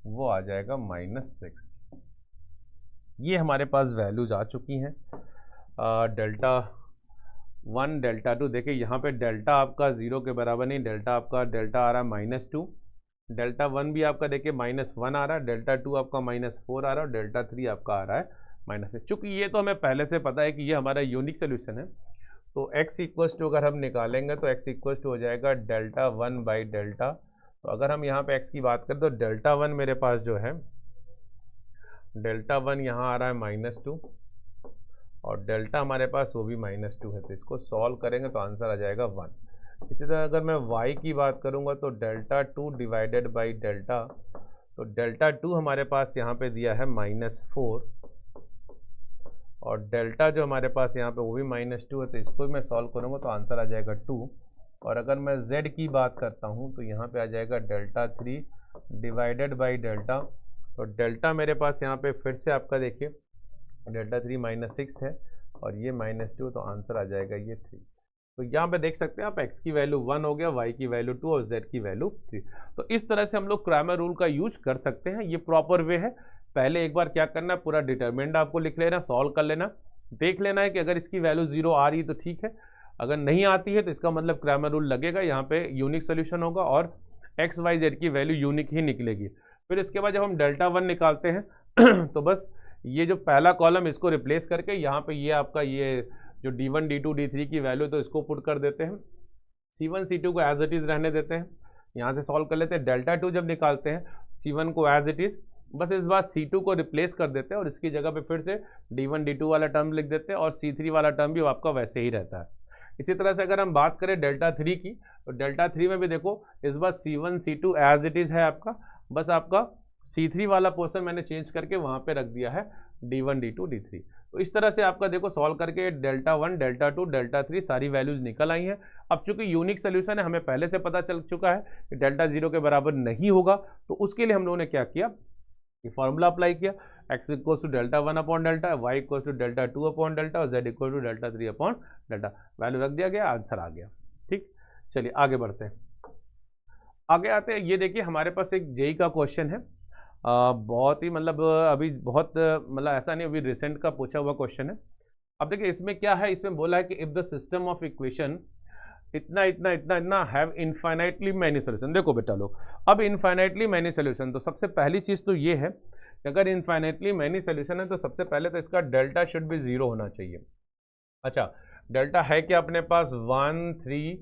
वो आ जाएगा -6। ये हमारे पास वैल्यूज आ चुकी हैं। डेल्टा वन डेल्टा टू, देखिए यहाँ पे डेल्टा आपका 0 के बराबर नहीं, डेल्टा आपका आ रहा है -2, डेल्टा वन भी आपका देखिए -1 आ रहा है, डेल्टा टू आपका -4 आ रहा है, और डेल्टा थ्री आपका आ रहा है -6। चूँकि ये तो हमें पहले से पता है कि ये हमारा यूनिक सोल्यूशन है, तो x इक्वल्स टू अगर हम निकालेंगे तो x इक्वल्स टू हो जाएगा डेल्टा वन बाई डेल्टा। तो अगर हम यहाँ पे x की बात करें तो डेल्टा वन मेरे पास जो है, डेल्टा वन यहाँ आ रहा है -2 और डेल्टा हमारे पास वो भी -2 है, तो इसको सॉल्व करेंगे तो आंसर आ जाएगा 1। इसी तरह अगर मैं y की बात करूँगा तो delta two divided by delta, तो डेल्टा टू हमारे पास यहाँ पे दिया है -4 और डेल्टा जो हमारे पास यहाँ पे वो भी -2 है, तो इसको भी मैं सॉल्व करूँगा तो आंसर आ जाएगा 2। और अगर मैं z की बात करता हूँ तो यहाँ पे आ जाएगा delta three divided by delta, तो डेल्टा मेरे पास यहाँ पे फिर से आपका देखिए डेल्टा थ्री -6 है और ये -2, तो आंसर आ जाएगा ये 3। तो यहाँ पे देख सकते हैं आप x की वैल्यू 1 हो गया, y की वैल्यू 2 और z की वैल्यू 3। तो इस तरह से हम लोग क्रैमर रूल का यूज कर सकते हैं, ये प्रॉपर वे है। पहले एक बार क्या करना है, पूरा डिटरमिनेंट आपको लिख लेना, सॉल्व कर लेना, देख लेना है कि अगर इसकी वैल्यू 0 आ रही है तो ठीक है, अगर नहीं आती है तो इसका मतलब क्रैमर रूल लगेगा, यहाँ पे यूनिक सोल्यूशन होगा और एक्स वाई जेड की वैल्यू यूनिक ही निकलेगी। फिर इसके बाद जब हम डेल्टा वन निकालते हैं तो बस ये जो पहला कॉलम इसको रिप्लेस करके यहाँ पे ये आपका ये जो D1 D2 D3 की वैल्यू तो इसको पुट कर देते हैं, C1 C2 को एज इट इज़ रहने देते हैं, यहाँ से सॉल्व कर लेते हैं। डेल्टा टू जब निकालते हैं C1 को एज इट इज़, बस इस बार C2 को रिप्लेस कर देते हैं और इसकी जगह पे फिर से D1 D2 वाला टर्म लिख देते हैं और C3 वाला टर्म भी आपका वैसे ही रहता है। इसी तरह से अगर हम बात करें डेल्टा थ्री की, तो डेल्टा थ्री में भी देखो इस बार C1 C2 as it is है आपका, बस आपका C3 वाला पोर्शन मैंने चेंज करके वहाँ पे रख दिया है D1 D2 D3। तो इस तरह से आपका देखो सॉल्व करके delta one delta two delta three सारी वैल्यूज निकल आई हैं। अब चूंकि यूनिक सोल्यूशन है, हमें पहले से पता चल चुका है कि डेल्टा जीरो के बराबर नहीं होगा, तो उसके लिए हम लोगों ने क्या किया, ये फॉर्मूला अप्लाई किया, x equals to delta one upon delta, y equals to delta two upon delta और z equal to delta three upon delta, value रख दिया गया, आंसर आ गया। ठीक, चलिए आगे बढ़ते हैं, आगे आते हैं। ये देखिए हमारे पास एक जेई का क्वेश्चन है, बहुत ही मतलब अभी बहुत मतलब ऐसा नहीं, अभी रिसेंट का पूछा हुआ क्वेश्चन है। अब देखिए इसमें क्या है, इसमें बोला है कि if the system of equation इतना इतना इतना इतना हैव इनफाइनाइटली मैनी सोल्यूशन। देखो बेटा लोग, अब इनफाइनाइटली मैनी सोल्यूशन, तो सबसे पहली चीज़ तो ये है कि अगर इनफाइनाइटली मैनी सोल्यूशन है तो सबसे पहले तो इसका डेल्टा शुड भी जीरो होना चाहिए। अच्छा, डेल्टा है कि अपने पास 1 3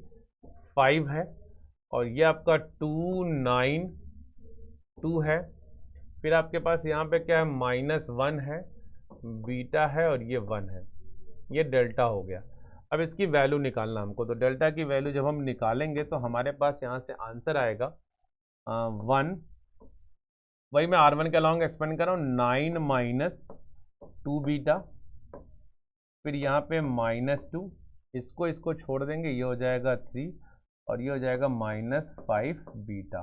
5 है, और ये आपका 2 9 2 है, फिर आपके पास यहाँ पे क्या है, -1 है, बीटा है, और ये 1 है। ये डेल्टा हो गया। अब इसकी वैल्यू निकालना हमको, तो डेल्टा की वैल्यू जब हम निकालेंगे तो हमारे पास यहाँ से आंसर आएगा 1, वही मैं R1 के अलॉन्ग एक्सपेंड कर रहा हूँ, 9 - 2 बीटा, फिर यहाँ पे -2, इसको छोड़ देंगे, ये हो जाएगा 3, और ये हो जाएगा -5 बीटा।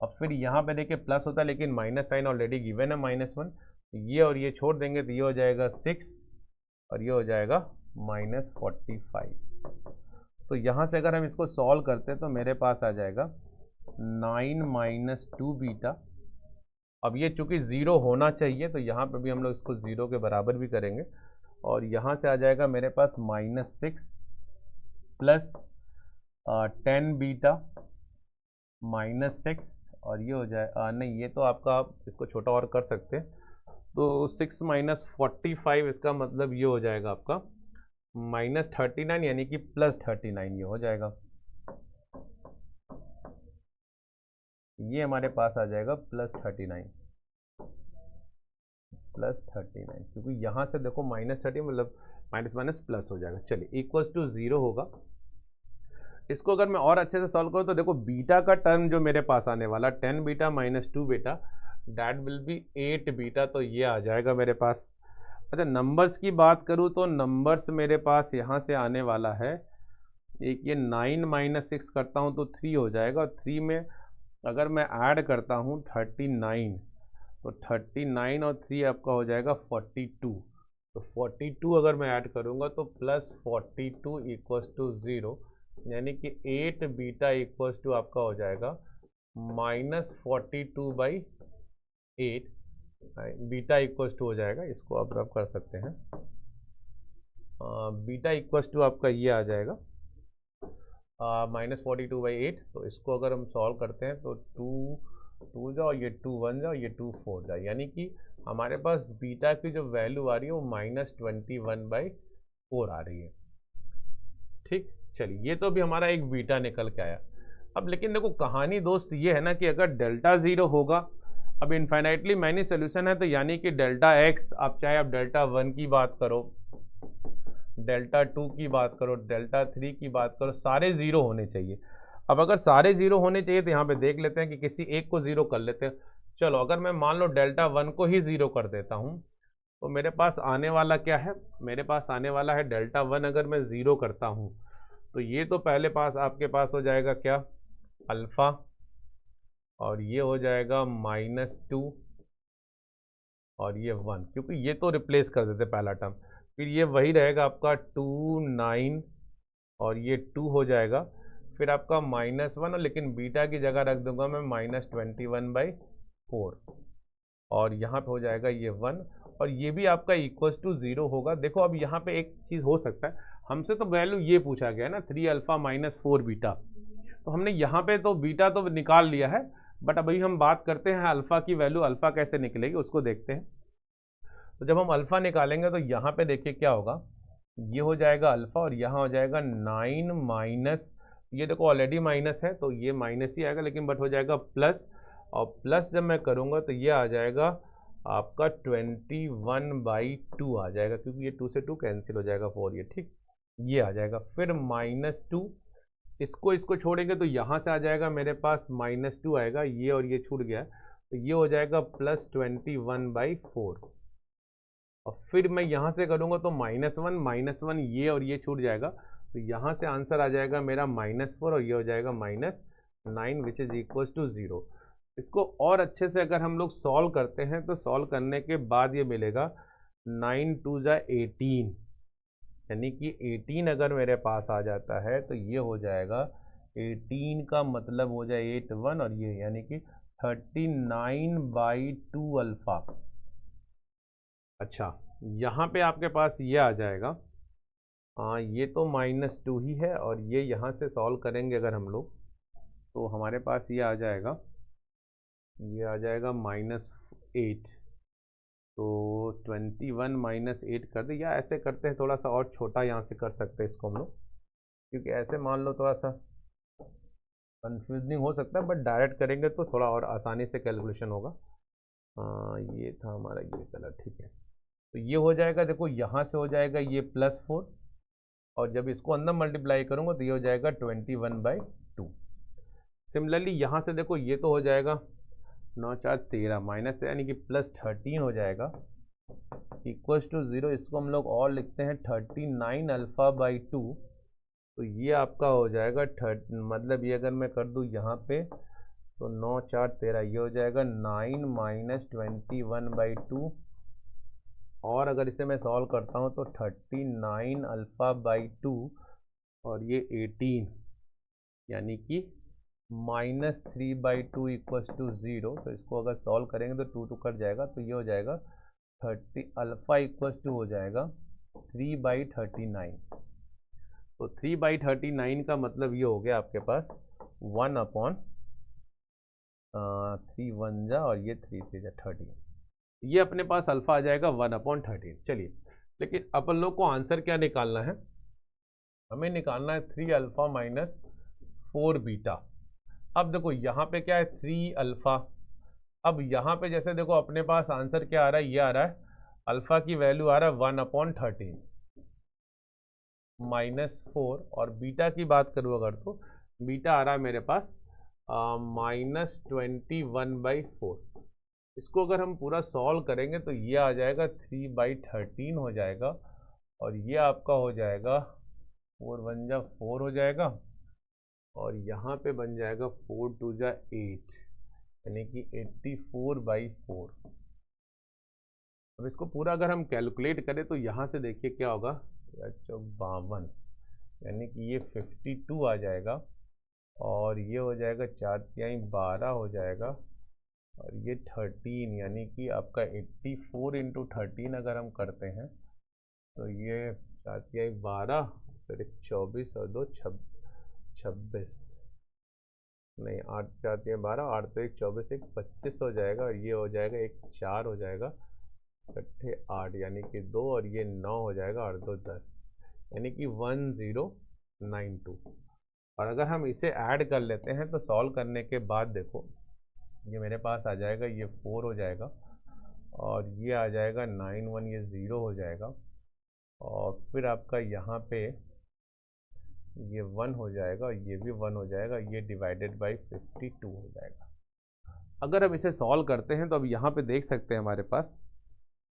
अब फिर यहाँ पे देखिए प्लस होता है, लेकिन माइनस साइन ऑलरेडी गिवन है, -1, ये और ये छोड़ देंगे तो ये हो जाएगा 6, और ये हो जाएगा -45। तो यहाँ से अगर हम इसको सॉल्व करते हैं तो मेरे पास आ जाएगा 9 - 2 बीटा। अब ये चूंकि ज़ीरो होना चाहिए तो यहाँ पे भी हम लोग इसको ज़ीरो के बराबर भी करेंगे, और यहाँ से आ जाएगा मेरे पास -6 प्लस 10 बीटा -6, और ये हो जाए नहीं, ये तो आपका आप इसको छोटा और कर सकते हैं, तो 6 - 45, इसका मतलब ये हो जाएगा आपका -39, यानी कि +39 ये हो जाएगा। ये हमारे पास आ जाएगा +39, क्योंकि यहाँ से देखो -30 मतलब माइनस माइनस प्लस हो जाएगा। चलिए इक्वल्स टू 0 होगा। इसको अगर मैं और अच्छे से सॉल्व करूँ तो देखो बीटा का टर्म जो मेरे पास आने वाला 10 beta -2 beta, that will be 8 beta, तो ये आ जाएगा मेरे पास। अच्छा, नंबर्स की बात करूँ तो नंबर्स मेरे पास यहाँ से आने वाला है, एक ये 9 - 6 करता हूँ तो 3 हो जाएगा, और 3 में अगर मैं ऐड करता हूँ 39, तो 39 और 3 आपका हो जाएगा 42, तो 42 अगर मैं ऐड करूँगा तो +42 इक्वल्स टू 0, यानी कि 8 बीटा इक्वल्स टू आपका हो जाएगा -42/8, बीटा इक्वल्स टू हो जाएगा, इसको आप रब कर सकते हैं, बीटा इक्वल्स टू आपका ये आ जाएगा -42/8। तो इसको अगर हम सॉल्व करते हैं तो 2 जाओ, ये 2 1 जाओ, ये 2 4 जाए, यानी कि हमारे पास बीटा की जो वैल्यू आ रही है वो -21/4 आ रही है। ठीक, चलिए ये तो भी हमारा एक बीटा निकल के आया। अब लेकिन देखो कहानी दोस्त ये है ना कि अगर डेल्टा 0 होगा, अब इनफाइनाइटली मैनी सोल्यूशन है, तो यानी कि डेल्टा x, आप चाहे आप डेल्टा 1 की बात करो, डेल्टा 2 की बात करो, डेल्टा 3 की बात करो, सारे 0 होने चाहिए। अब अगर सारे 0 होने चाहिए तो यहाँ पे देख लेते हैं कि किसी एक को 0 कर लेते हैं। चलो अगर मैं मान लो डेल्टा 1 को ही 0 कर देता हूँ, तो मेरे पास आने वाला क्या है, मेरे पास आने वाला है डेल्टा 1 अगर मैं 0 करता हूँ तो ये तो पहले पास आपके पास हो जाएगा क्या, अल्फ़ा, और ये हो जाएगा -2, और ये 1, क्योंकि ये तो रिप्लेस कर देते पहला टर्म, फिर ये वही रहेगा आपका 2 9, और ये 2 हो जाएगा, फिर आपका -1, लेकिन बीटा की जगह रख दूंगा मैं -21/4, और यहाँ पे हो जाएगा ये 1, और ये भी आपका इक्वल्स टू 0 होगा। देखो अब यहाँ पे एक चीज़ हो सकता है, हमसे तो वैल्यू ये पूछा गया है ना 3 अल्फ़ा -4 बीटा, तो हमने यहाँ पे तो बीटा तो निकाल लिया है, बट अभी हम बात करते हैं अल्फ़ा की वैल्यू, अल्फ़ा कैसे निकलेगी उसको देखते हैं। तो जब हम अल्फ़ा निकालेंगे तो यहाँ पे देखिए क्या होगा, ये हो जाएगा अल्फ़ा, और यहाँ हो जाएगा 9 माइनस, ये देखो ऑलरेडी माइनस है तो ये माइनस ही आएगा, लेकिन बट हो जाएगा प्लस, और प्लस जब मैं करूँगा तो ये आ जाएगा आपका 21/2 आ जाएगा, क्योंकि ये 2 से 2 कैंसिल हो जाएगा 4, ये ठीक, ये आ जाएगा, फिर -2, इसको छोड़ेंगे तो यहाँ से आ जाएगा मेरे पास -2 आएगा, ये और ये छूट गया, तो ये हो जाएगा +21/4, और फिर मैं यहाँ से करूँगा तो -1 ये और ये छूट जाएगा, तो यहाँ से आंसर आ जाएगा मेरा -4, और ये हो जाएगा -9 विच इज़ इक्वल्स टू 0। इसको और अच्छे से अगर हम लोग सॉल्व करते हैं तो सॉल्व करने के बाद ये मिलेगा 9 2 जा 18, यानी कि 18 अगर मेरे पास आ जाता है तो ये हो जाएगा 18 का मतलब हो जाए 8 1 और ये यानी कि 39/2 अल्फा। अच्छा, यहाँ पे आपके पास ये आ जाएगा, हाँ ये तो -2 ही है और ये यहाँ से सॉल्व करेंगे अगर हम लोग तो हमारे पास ये आ जाएगा, ये आ जाएगा -8। तो 21 -8 कर दे, या ऐसे करते हैं थोड़ा सा और छोटा यहाँ से कर सकते हैं इसको हम लोग, क्योंकि ऐसे मान लो थोड़ा सा कंफ्यूजिंग हो सकता है, बट डायरेक्ट करेंगे तो थोड़ा और आसानी से कैलकुलेशन होगा। हाँ ये था हमारा ये कलर, ठीक है। तो ये हो जाएगा, देखो यहाँ से हो जाएगा ये +4 और जब इसको अंदर मल्टीप्लाई करूँगा तो ये हो जाएगा 21/2। सिमिलरली यहाँ से देखो ये तो हो जाएगा 9 4 13 -13 यानी कि +13 हो जाएगा इक्वल्स टू 0। इसको हम लोग और लिखते हैं 39 अल्फ़ा/2। तो ये आपका हो जाएगा मतलब ये अगर मैं कर दूँ यहाँ पे तो 9 4 13 ये हो जाएगा 9 -21/2 और अगर इसे मैं सॉल्व करता हूँ तो 39 अल्फ़ा/2 और ये 18 यानी कि -3/2 इक्वल्स टू 0। तो इसको अगर सॉल्व करेंगे तो 2 2 कट जाएगा, तो ये हो जाएगा 30 अल्फ़ा इक्वल्स टू हो जाएगा 3/39। तो 3/39 का मतलब ये हो गया आपके पास 1/3 1 जा और ये 3 3 जा 30। ये अपने पास अल्फ़ा आ जाएगा 1/13। चलिए, लेकिन अपन लोग को आंसर क्या निकालना है, हमें निकालना है 3 अल्फ़ा -4 बीटा। अब देखो यहाँ पे क्या है 3 अल्फ़ा, अब यहाँ पे जैसे देखो अपने पास आंसर क्या आ रहा है, ये आ रहा है अल्फ़ा की वैल्यू आ रहा है 1/13 -4 और बीटा की बात करूँ अगर तो बीटा आ रहा है मेरे पास -21/4। इसको अगर हम पूरा सॉल्व करेंगे तो ये आ जाएगा 3/13 हो जाएगा और ये आपका हो जाएगा 4 1 जा 4 हो जाएगा और यहाँ पे बन जाएगा 4 2 जा 8 यानी कि 84/4। अब इसको पूरा अगर हम कैलकुलेट करें तो यहाँ से देखिए क्या होगा, 52 यानी कि ये 52 आ जाएगा और ये हो जाएगा 4 तिहाई 12 हो जाएगा और ये 13 यानी कि आपका 84 × 13 अगर हम करते हैं तो ये 4 तिहाई 12 फिर 24 और 2 26 नहीं 8 4 तिहाई 12 8 तो 1 24 1 25 हो जाएगा और ये हो जाएगा 1 4 हो जाएगा 8 यानी कि 2 और ये 9 हो जाएगा और 2 10 यानी कि 1092। और अगर हम इसे ऐड कर लेते हैं तो सॉल्व करने के बाद देखो ये मेरे पास आ जाएगा, ये 4 हो जाएगा और ये आ जाएगा 9 1 ये 0 हो जाएगा और फिर आपका यहाँ पे ये 1 हो जाएगा और ये भी 1 हो जाएगा, ये डिवाइडेड बाई 52 हो जाएगा। अगर हम इसे सॉल्व करते हैं तो अब यहाँ पे देख सकते हैं हमारे पास,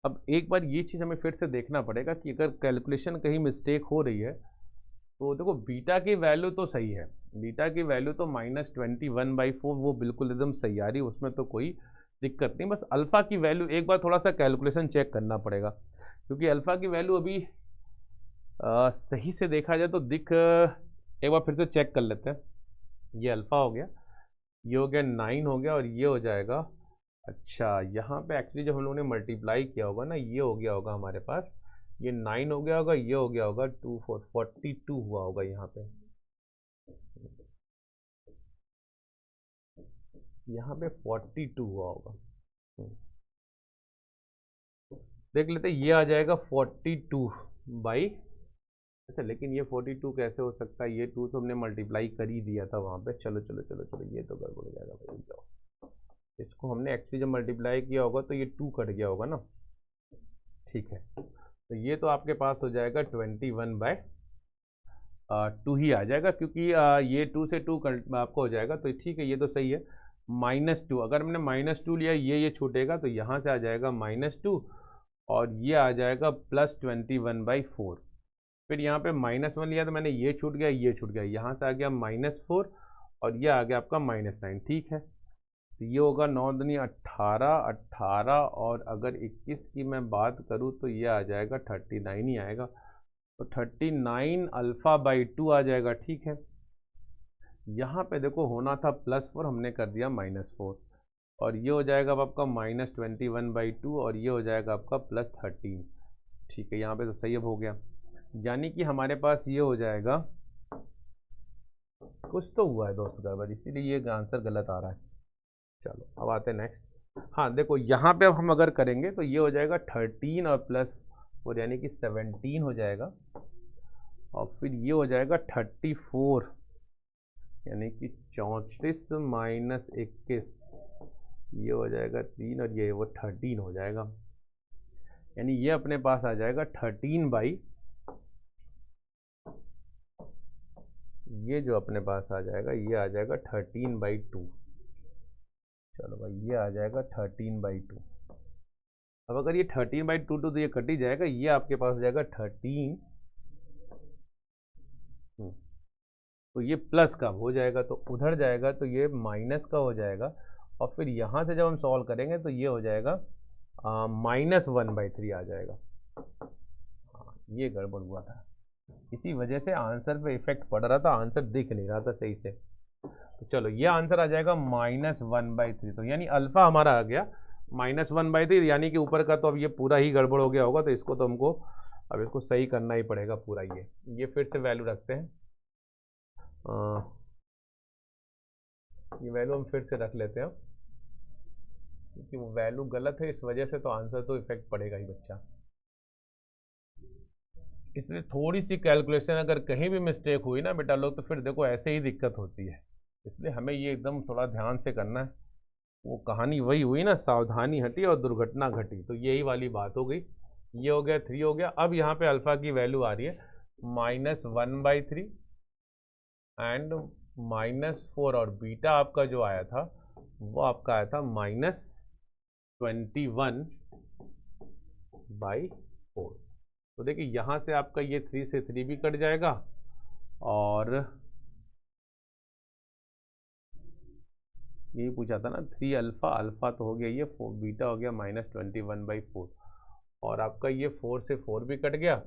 अब एक बार ये चीज़ हमें फिर से देखना पड़ेगा कि अगर कैलकुलेशन कहीं मिस्टेक हो रही है तो देखो बीटा की वैल्यू तो सही है, बीटा की वैल्यू तो -21/4 वो बिल्कुल एकदम सही आ रही है, उसमें तो कोई दिक्कत नहीं। बस अल्फ़ा की वैल्यू एक बार थोड़ा सा कैलकुलेशन चेक करना पड़ेगा, क्योंकि अल्फ़ा की वैल्यू अभी सही से देखा जाए तो एक बार फिर से चेक कर लेते हैं। ये अल्फ़ा हो गया, ये हो गया 9 हो गया और ये हो जाएगा, अच्छा यहाँ पे एक्चुअली जब हम लोगों ने मल्टीप्लाई किया होगा ना, ये हो गया होगा हमारे पास, ये 9 हो गया होगा, ये हो गया होगा 2 4 42 हुआ होगा यहाँ पे, यहाँ पे 42 हुआ होगा। देख लेते, ये आ जाएगा 42 बाई, अच्छा लेकिन ये 42 कैसे हो सकता है, ये 2 तो हमने मल्टीप्लाई कर ही दिया था वहाँ पे, चलो चलो चलो चलो ये तो गड़बड़ हो जाएगा भाई, जाओ इसको हमने एक्चुअली जब मल्टीप्लाई किया होगा तो ये 2 कट गया होगा ना, ठीक है। तो ये तो आपके पास हो जाएगा 21/2 ही आ जाएगा, क्योंकि ये 2 से 2 आपको हो जाएगा, तो ठीक है ये तो सही है। -2 अगर हमने -2 लिया, ये छूटेगा तो यहाँ से आ जाएगा -2 और ये आ जाएगा +21/4। फिर यहाँ पे -1 लिया तो मैंने ये छूट गया, ये छूट गया, यहाँ से आ गया -4 और ये आ गया आपका -9, ठीक है। तो ये होगा 9 दूनी 18 18 और अगर 21 की मैं बात करूँ तो ये आ जाएगा 39 ही आएगा, तो 39 अल्फ़ा/2 आ जाएगा, ठीक है। यहाँ पे देखो होना था +4, हमने कर दिया -4, और ये हो जाएगा अब आपका -21/2, और ये हो जाएगा आपका +13। ठीक है, यहाँ पे तो सही अब हो गया, यानी कि हमारे पास ये हो जाएगा, कुछ तो हुआ है दोस्त गड़बड़, इसीलिए ये आंसर गलत आ रहा है। चलो अब आते हैं नेक्स्ट। हाँ देखो यहाँ पे अब हम अगर करेंगे तो ये हो जाएगा 13 और +4 यानी कि 17 हो जाएगा, और फिर ये हो जाएगा 34 यानी कि 34 - 21, ये हो जाएगा 3, और ये वो 13 हो जाएगा, यानी ये अपने पास आ जाएगा 13 ये जो अपने पास आ जाएगा ये आ जाएगा 13/2। चलो भाई ये आ जाएगा 13/2। अब अगर ये 13/2 तो ये कट ही जाएगा, ये आपके पास हो जाएगा 13, तो ये प्लस का हो जाएगा तो उधर जाएगा, तो ये माइनस का हो जाएगा, और फिर यहाँ से जब हम सॉल्व करेंगे तो ये हो जाएगा -1/3 आ जाएगा। हाँ ये गड़बड़ हुआ था, इसी वजह से आंसर पे इफेक्ट पड़ रहा था, आंसर दिख नहीं रहा था सही से। तो चलो ये आंसर आ जाएगा -1/3, तो यानी अल्फा हमारा आ गया -1/3, यानी कि ऊपर का तो अब ये पूरा ही गड़बड़ हो गया होगा, तो इसको तो हमको अब इसको सही करना ही पड़ेगा पूरा। ये फिर से वैल्यू रखते हैं, ये वैल्यू हम फिर से रख लेते हैं, क्योंकि वो वैल्यू गलत है, इस वजह से तो आंसर तो इफेक्ट पड़ेगा ही बच्चा। इसलिए थोड़ी सी कैलकुलेशन अगर कहीं भी मिस्टेक हुई ना बेटा लोग, तो फिर देखो ऐसे ही दिक्कत होती है, इसलिए हमें ये एकदम थोड़ा ध्यान से करना है। वो कहानी वही हुई ना, सावधानी हटी और दुर्घटना घटी, तो यही वाली बात हो गई। ये हो गया 3 हो गया। अब यहाँ पे अल्फा की वैल्यू आ रही है -1/3 एंड -4, और बीटा आपका जो आया था वो आपका आया था -21/4। तो देखिए यहाँ से आपका ये 3 से 3 भी कट जाएगा, और यही पूछा था ना 3 अल्फा तो हो गया, ये 4 बीटा हो गया -21/4, और आपका ये 4 से 4 भी कट गया।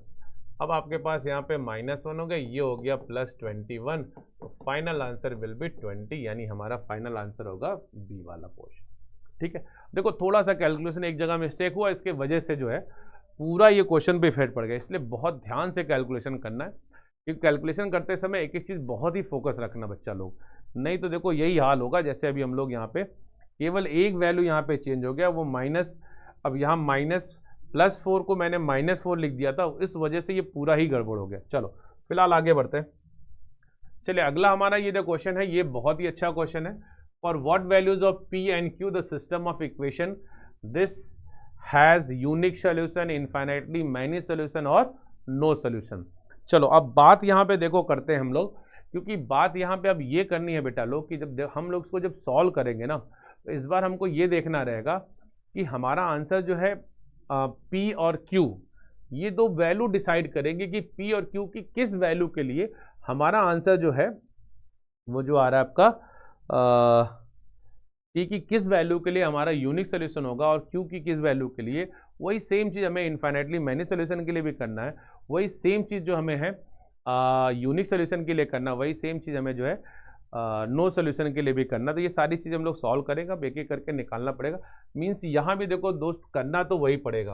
अब आपके पास यहाँ पे -1 हो गया, ये हो गया +21, तो फाइनल आंसर विल बी 20, यानी हमारा फाइनल आंसर होगा बी वाला पोर्शन। ठीक है, देखो थोड़ा सा कैलकुलेशन एक जगह मिस्टेक हुआ, इसके वजह से जो है पूरा ये क्वेश्चन पे इफेक्ट पड़ गया, इसलिए बहुत ध्यान से कैलकुलेशन करना है, क्योंकि कैलकुलेशन करते समय एक एक चीज़ बहुत ही फोकस रखना बच्चा लोग, नहीं तो देखो यही हाल होगा जैसे अभी हम लोग यहाँ पे केवल एक वैल्यू यहाँ पे चेंज हो गया, वो माइनस, अब यहाँ +4 को मैंने -4 लिख दिया था, इस वजह से ये पूरा ही गड़बड़ हो गया। चलो फिलहाल आगे बढ़ते हैं। चलिए अगला हमारा ये जो क्वेश्चन है ये बहुत ही अच्छा क्वेश्चन है। For what values of P and Q the system of equation this has unique solution, infinitely many solution और नो सोल्यूशन। चलो अब बात यहाँ पे देखो करते हैं हम लोग, क्योंकि बात यहाँ पे अब ये करनी है बेटा लोग कि जब हम लोग इसको जब सॉल्व करेंगे ना, तो इस बार हमको ये देखना रहेगा कि हमारा आंसर जो है P और Q, ये दो वैल्यू डिसाइड करेंगे कि P और Q की किस वैल्यू के लिए हमारा आंसर जो है वो जो आ रहा है आपका P की किस वैल्यू के लिए हमारा यूनिक सोल्यूशन होगा, और Q की किस वैल्यू के लिए। वही सेम चीज़ हमें इनफाइनाइटली मैनी सोल्यूशन के लिए भी करना है, वही सेम चीज़ जो हमें है यूनिक सोल्यूशन के लिए करना, वही सेम चीज़ हमें जो है नो सोल्यूशन के लिए भी करना। तो ये सारी चीज़ हम लोग सॉल्व करेंगे, अब एक एक करके निकालना पड़ेगा। मीन्स यहाँ भी देखो दोस्त करना तो वही पड़ेगा।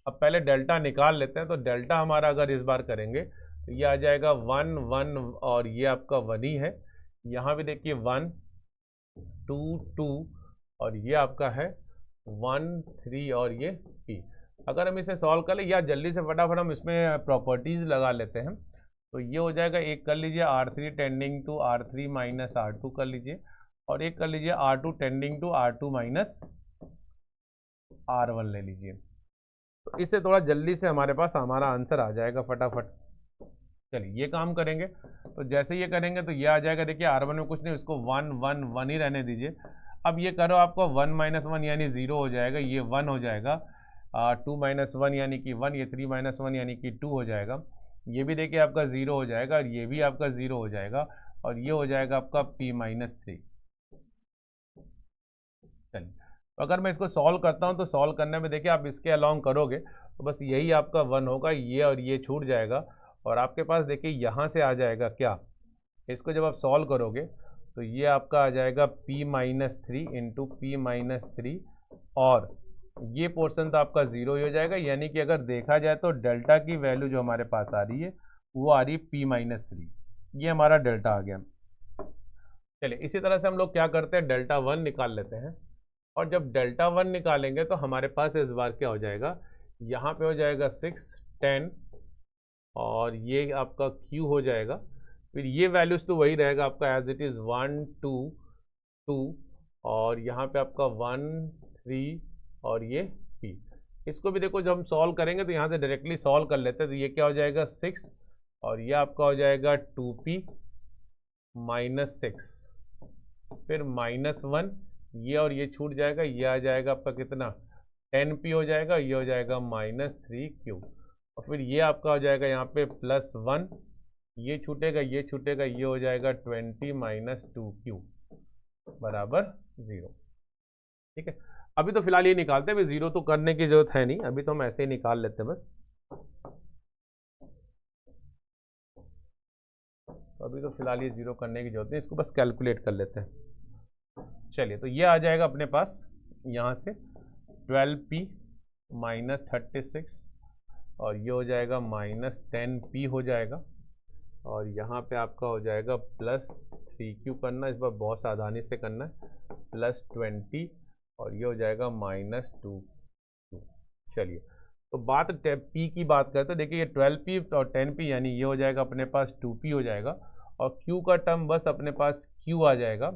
अब पहले डेल्टा निकाल लेते हैं, तो डेल्टा हमारा अगर इस बार करेंगे तो ये आ जाएगा 1 1, और ये आपका 1 ही है। यहाँ भी देखिए 1 2 2, और ये आपका है 1 3, और ये P। अगर हम इसे सॉल्व कर ले, या जल्दी से फटाफट हम इसमें प्रॉपर्टीज़ लगा लेते हैं, तो ये हो जाएगा, एक कर लीजिए R3 tending to R3 minus R2 कर लीजिए, और एक कर लीजिए R2 tending to R2 minus R1 ले लीजिए। तो इससे थोड़ा जल्दी से हमारे पास हमारा आंसर आ जाएगा फटाफट। चलिए ये काम करेंगे, तो जैसे ये करेंगे तो ये आ जाएगा, देखिए R1 में कुछ नहीं, उसको 1 1 1 ही रहने दीजिए। अब ये करो आपको 1 - 1 यानी 0 हो जाएगा, ये 1 हो जाएगा, 2 - 1 यानी कि 1, ये 3 - 1 यानी कि 2 हो जाएगा, ये भी देखिए आपका 0 हो जाएगा, और ये भी आपका 0 हो जाएगा, और ये हो जाएगा आपका P - 3। चलिए तो अगर मैं इसको सॉल्व करता हूँ, तो सॉल्व करने में देखिए आप इसके अलोंग करोगे तो बस यही आपका 1 होगा, ये और ये छूट जाएगा, और आपके पास देखिए यहाँ से आ जाएगा क्या, इसको जब आप सॉल्व करोगे तो ये आपका आ जाएगा p-3 इंटू p-3 और ये पोर्शन तो आपका 0 ही हो जाएगा, यानी कि अगर देखा जाए तो डेल्टा की वैल्यू जो हमारे पास आ रही है वो आ रही है p-3। ये हमारा डेल्टा आ गया। चलिए इसी तरह से हम लोग क्या करते हैं, डेल्टा 1 निकाल लेते हैं। और जब डेल्टा 1 निकालेंगे तो हमारे पास इस बार क्या हो जाएगा, यहाँ पे हो जाएगा 6, 10 और ये आपका Q हो जाएगा। फिर ये वैल्यूज़ तो वही रहेगा आपका एज इट इज़ 1, 2, 2 और यहाँ पे आपका 1, 3 और ये P। इसको भी देखो जब हम सॉल्व करेंगे तो यहाँ से डायरेक्टली सॉल्व कर लेते हैं। तो ये क्या हो जाएगा 6 और ये आपका हो जाएगा 2P -6, फिर -1 ये और ये छूट जाएगा, ये आ जाएगा आपका कितना 10P हो जाएगा, ये हो जाएगा -3Q और फिर ये आपका हो जाएगा यहाँ पे +1 ये छूटेगा, ये छूटेगा, ये हो जाएगा 20 - 2Q बराबर 0। ठीक है, अभी तो फिलहाल ये निकालते हैं, अभी 0 तो करने की जरूरत है नहीं, अभी तो हम ऐसे ही निकाल लेते हैं बस। तो अभी तो फिलहाल ये 0 करने की जरूरत नहीं, इसको बस कैलकुलेट कर लेते हैं। चलिए तो ये आ जाएगा अपने पास यहाँ से 12P -36 और ये हो जाएगा -10P हो जाएगा और यहाँ पे आपका हो जाएगा +3Q करना, इस बार बहुत सावधानी से करना है, +20 और ये हो जाएगा -2Q। चलिए तो बात P की बात करते हैं। देखिए ये 12P और 10P यानी ये हो जाएगा अपने पास 2P हो जाएगा और Q का टर्म बस अपने पास Q आ जाएगा।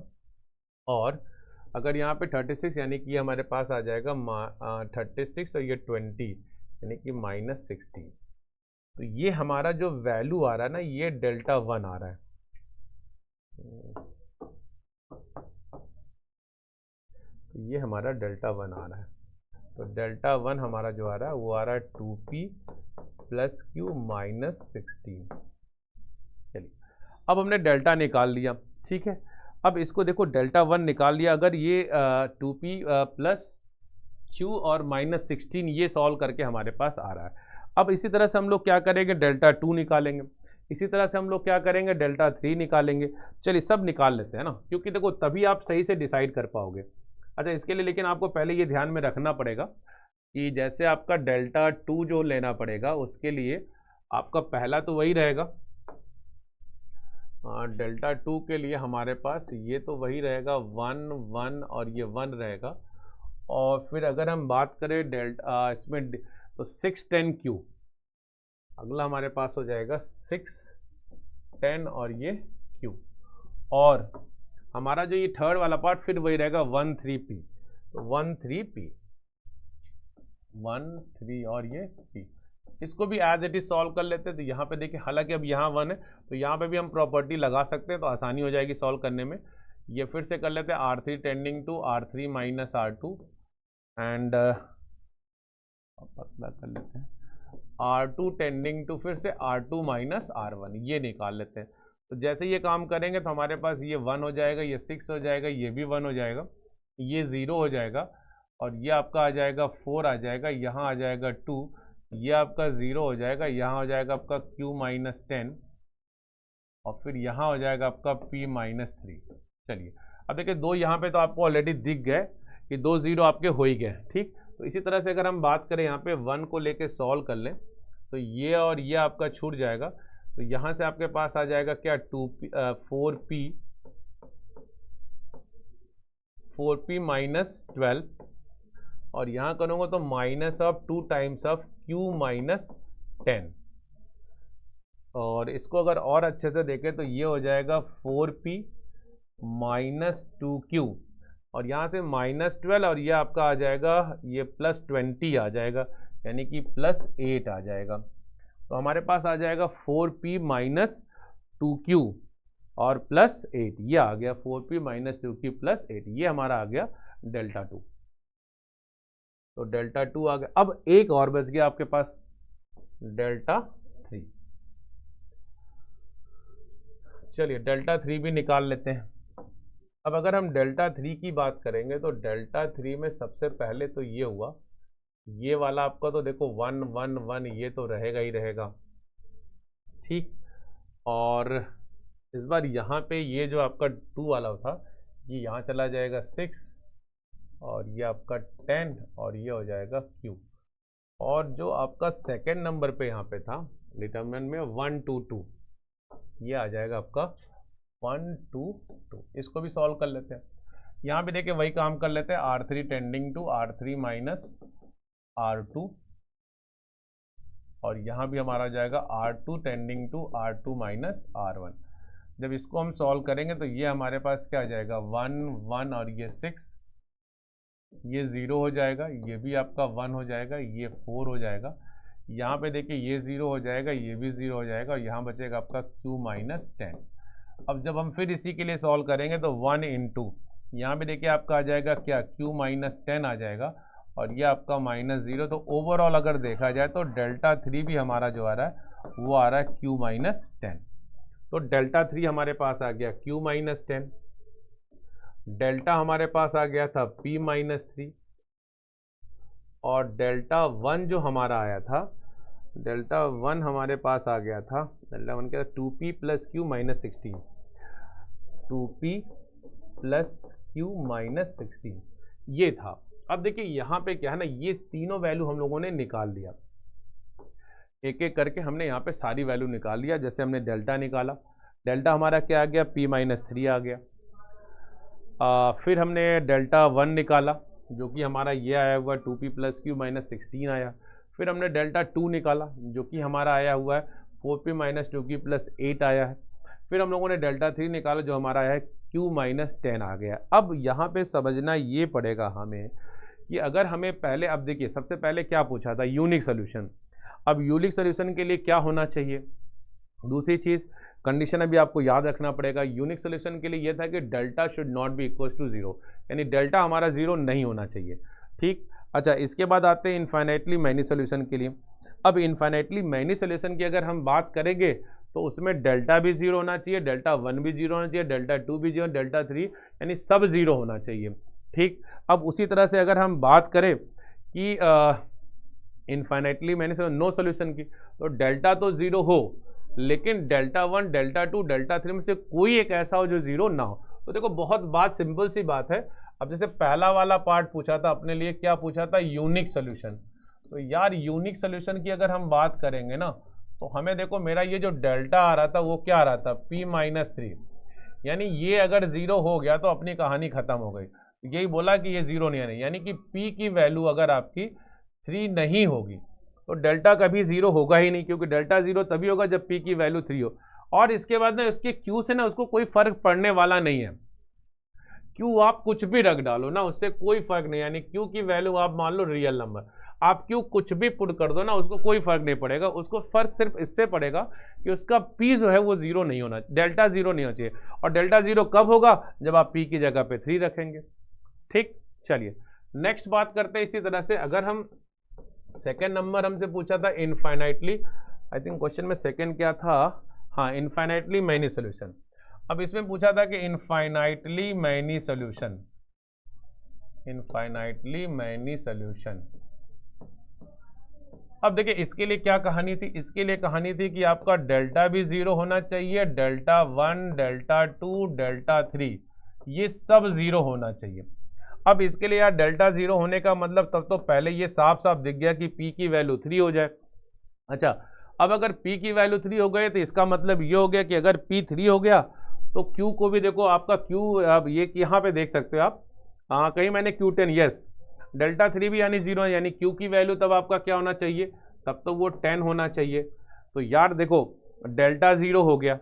और अगर यहाँ पे 36 यानी कि ये हमारे पास आ जाएगा 36 और ये 20 यानी कि -16। तो ये हमारा जो वैल्यू आ रहा है ना, ये डेल्टा 1 आ रहा है। तो ये हमारा डेल्टा 1 आ रहा है। तो डेल्टा 1 हमारा जो आ रहा है वो आ रहा है 2P + Q -16। चलिए अब हमने डेल्टा निकाल लिया, ठीक है। अब इसको देखो डेल्टा 1 निकाल लिया, अगर ये 2P + Q और -16 ये सॉल्व करके हमारे पास आ रहा है। अब इसी तरह से हम लोग क्या करेंगे, डेल्टा 2 निकालेंगे, इसी तरह से हम लोग क्या करेंगे, डेल्टा 3 निकालेंगे। चलिए सब निकाल लेते हैं ना, क्योंकि देखो तभी आप सही से डिसाइड कर पाओगे। अच्छा इसके लिए लेकिन आपको पहले ये ध्यान में रखना पड़ेगा कि जैसे आपका डेल्टा 2 जो लेना पड़ेगा उसके लिए आपका पहला तो वही रहेगा, डेल्टा 2 के लिए हमारे पास ये तो वही रहेगा 1, 1 और ये 1 रहेगा। और फिर अगर हम बात करें डेल्टा इसमें तो 6, 10Q अगला हमारे पास हो जाएगा 6, 10 और ये Q। और हमारा जो ये थर्ड वाला पार्ट फिर वही रहेगा 1, 3P। तो 1, 3P 1, 3 और ये P। इसको भी एज इट इज सॉल्व कर लेते हैं। तो यहाँ पे देखिए हालांकि अब यहाँ 1 है तो यहाँ पे भी हम प्रॉपर्टी लगा सकते हैं, तो आसानी हो जाएगी सॉल्व करने में। ये फिर से कर लेते हैं R3 tending to R3 - R2 and पतला कर लेते हैं R2 टेंडिंग टू फिर से R2 - R1 ये निकाल लेते हैं। तो जैसे ये काम करेंगे तो हमारे पास ये 1 हो जाएगा, ये 6 हो जाएगा, ये भी 1 हो जाएगा, ये 0 हो जाएगा और ये आपका आ जाएगा 4 आ जाएगा, यहाँ आ जाएगा 2, ये आपका 0 हो जाएगा, यहाँ हो जाएगा आपका Q -10 और फिर यहाँ हो जाएगा आपका P -3। चलिए अब देखिए दो यहाँ पे तो आपको ऑलरेडी दिख गए कि 2 0 आपके हो ही गए, ठीक। तो इसी तरह से अगर हम बात करें यहाँ पे 1 को लेके सॉल्व कर लें तो ये और ये आपका छूट जाएगा। तो यहाँ से आपके पास आ जाएगा क्या 4P -12 और यहाँ करूँगा तो -2 टाइम्स ऑफ Q -10। और इसको अगर और अच्छे से देखें तो ये हो जाएगा 4P -2Q और यहाँ से -12 और ये आपका आ जाएगा ये +20 आ जाएगा यानी कि +8 आ जाएगा। तो हमारे पास आ जाएगा 4P -2Q और +8 ये आ गया 4P -2Q +8 ये हमारा आ गया डेल्टा 2। तो डेल्टा 2 आ गया। अब एक और बच गया आपके पास डेल्टा 3। चलिए डेल्टा 3 भी निकाल लेते हैं। अब अगर हम डेल्टा 3 की बात करेंगे तो डेल्टा 3 में सबसे पहले तो ये हुआ, ये वाला आपका तो देखो 1, 1, 1 ये तो रहेगा ही रहेगा, ठीक। और इस बार यहाँ पे ये जो आपका 2 वाला था ये यहाँ चला जाएगा 6 और ये आपका 10 और ये हो जाएगा Q। और जो आपका सेकेंड नंबर पे यहाँ पे था डिटरमिनेंट में 1 2 2, ये आ जाएगा आपका 1 2 2। इसको भी सॉल्व कर लेते हैं। यहाँ पे देखिए वही काम कर लेते हैं, R3 tending to R3 minus R2 और यहाँ भी हमारा जाएगा R2 tending to R2 minus R1। जब इसको हम सॉल्व करेंगे तो ये हमारे पास क्या आ जाएगा 1 1 और ये 6, ये 0 हो जाएगा, ये भी आपका 1 हो जाएगा, ये 4 हो जाएगा। यहाँ पे देखिए ये 0 हो जाएगा, ये भी 0 हो जाएगा और यहाँ बचेगा आपका Q माइनस 10। अब जब हम फिर इसी के लिए सॉल्व करेंगे तो 1 इंटू यहाँ पे देखिए आपका आ जाएगा क्या Q माइनस 10 आ जाएगा और ये आपका माइनस 0। तो ओवरऑल अगर देखा जाए तो डेल्टा 3 भी हमारा जो आ रहा है वो आ रहा है Q माइनस 10। तो डेल्टा 3 हमारे पास आ गया Q माइनस 10, डेल्टा हमारे पास आ गया था P माइनस 3 और डेल्टा 1 जो हमारा आया था, डेल्टा 1 हमारे पास आ गया था, डेल्टा 1 क्या था 2P plus Q minus 16, 2P plus Q minus 16 ये था। अब देखिए यहाँ पे क्या है ना, ये तीनों वैल्यू हम लोगों ने निकाल लिया, एक एक करके हमने यहाँ पे सारी वैल्यू निकाल लिया। जैसे हमने डेल्टा निकाला, डेल्टा हमारा क्या आ गया P माइनस 3 आ गया। फिर हमने डेल्टा 1 निकाला जो कि हमारा ये आया हुआ 2P प्लस Q माइनस 16 आया। फिर हमने डेल्टा 2 निकाला जो कि हमारा आया हुआ है 4P माइनस 2Q प्लस 8 आया है। फिर हम लोगों ने डेल्टा 3 निकाला जो हमारा है Q माइनस 10 आ गया। अब यहाँ पे समझना ये पड़ेगा हमें कि अगर हमें पहले, अब देखिए सबसे पहले क्या पूछा था यूनिक सोल्यूशन। अब यूनिक सोल्यूशन के लिए क्या होना चाहिए, दूसरी चीज़ कंडीशन अभी आपको याद रखना पड़ेगा। यूनिक सोल्यूशन के लिए यह था कि delta should not be equal to 0, यानी डेल्टा हमारा 0 नहीं होना चाहिए। ठीक, अच्छा इसके बाद आते हैं इन्फाइनाइटली मैनी सोल्यूशन के लिए। अब इन्फाइनाइटली मैनी सोल्यूशन की अगर हम बात करेंगे तो उसमें डेल्टा भी 0 होना चाहिए, डेल्टा 1 भी 0 होना चाहिए, डेल्टा 2 भी 0, डेल्टा 3 यानी सब 0 होना चाहिए। ठीक, अब उसी तरह से अगर हम बात करें कि इन्फाइनाइटली मैनी नो सोल्यूशन की, तो डेल्टा तो 0 हो लेकिन डेल्टा 1, डेल्टा 2, डेल्टा 3 में से कोई एक ऐसा हो जो 0 ना हो। तो देखो बहुत बात सिंपल सी बात है। अब जैसे पहला वाला पार्ट पूछा था अपने लिए, क्या पूछा था यूनिक सोल्यूशन। तो यार यूनिक सोल्यूशन की अगर हम बात करेंगे ना तो हमें देखो मेरा ये जो डेल्टा आ रहा था वो क्या आ रहा था P माइनस 3, यानी ये अगर 0 हो गया तो अपनी कहानी खत्म हो गई। यही बोला कि ये 0 नहीं आने, यानी कि P की वैल्यू अगर आपकी 3 नहीं होगी तो डेल्टा कभी 0 होगा ही नहीं, क्योंकि डेल्टा 0 तभी होगा जब P की वैल्यू 3 हो। और इसके बाद ना उसके Q से ना उसको कोई फर्क पड़ने वाला नहीं है। Q आप कुछ भी रख डालो ना उससे कोई फर्क नहीं, यानी Q की वैल्यू आप मान लो रियल नंबर, आप Q कुछ भी पुट कर दो ना उसको कोई फर्क नहीं पड़ेगा। उसको फर्क सिर्फ इससे पड़ेगा कि उसका P जो है वो 0 नहीं होना, डेल्टा 0 नहीं होना चाहिए। और डेल्टा 0 कब होगा, जब आप P की जगह पे 3 रखेंगे। ठीक, चलिए नेक्स्ट बात करते हैं। इसी तरह से अगर हम सेकेंड नंबर हमसे पूछा था इनफाइनाइटली, आई थिंक क्वेश्चन में सेकेंड क्या था, हाँ इनफाइनाइटली मैनी सोल्यूशन। अब इसमें पूछा था कि infinitely many solution, infinitely many solution. अब देखिए इसके लिए क्या कहानी थी, इसके लिए कहानी थी कि आपका डेल्टा भी 0 होना चाहिए, डेल्टा 1, डेल्टा 2, डेल्टा 3 ये सब 0 होना चाहिए। अब इसके लिए यार डेल्टा 0 होने का मतलब तब तो पहले ये साफ साफ दिख गया कि P की वैल्यू 3 हो जाए। अच्छा, अब अगर P की वैल्यू 3 हो गए तो इसका मतलब ये हो गया कि अगर P 3 हो गया तो Q को भी देखो आपका Q, अब ये यहाँ पे देख सकते हो आप, हाँ कहीं मैंने Q10, यस डेल्टा 3 भी यानी 0 है, यानी Q की वैल्यू तब आपका क्या होना चाहिए, तब तो वो 10 होना चाहिए। तो यार देखो डेल्टा 0 हो गया,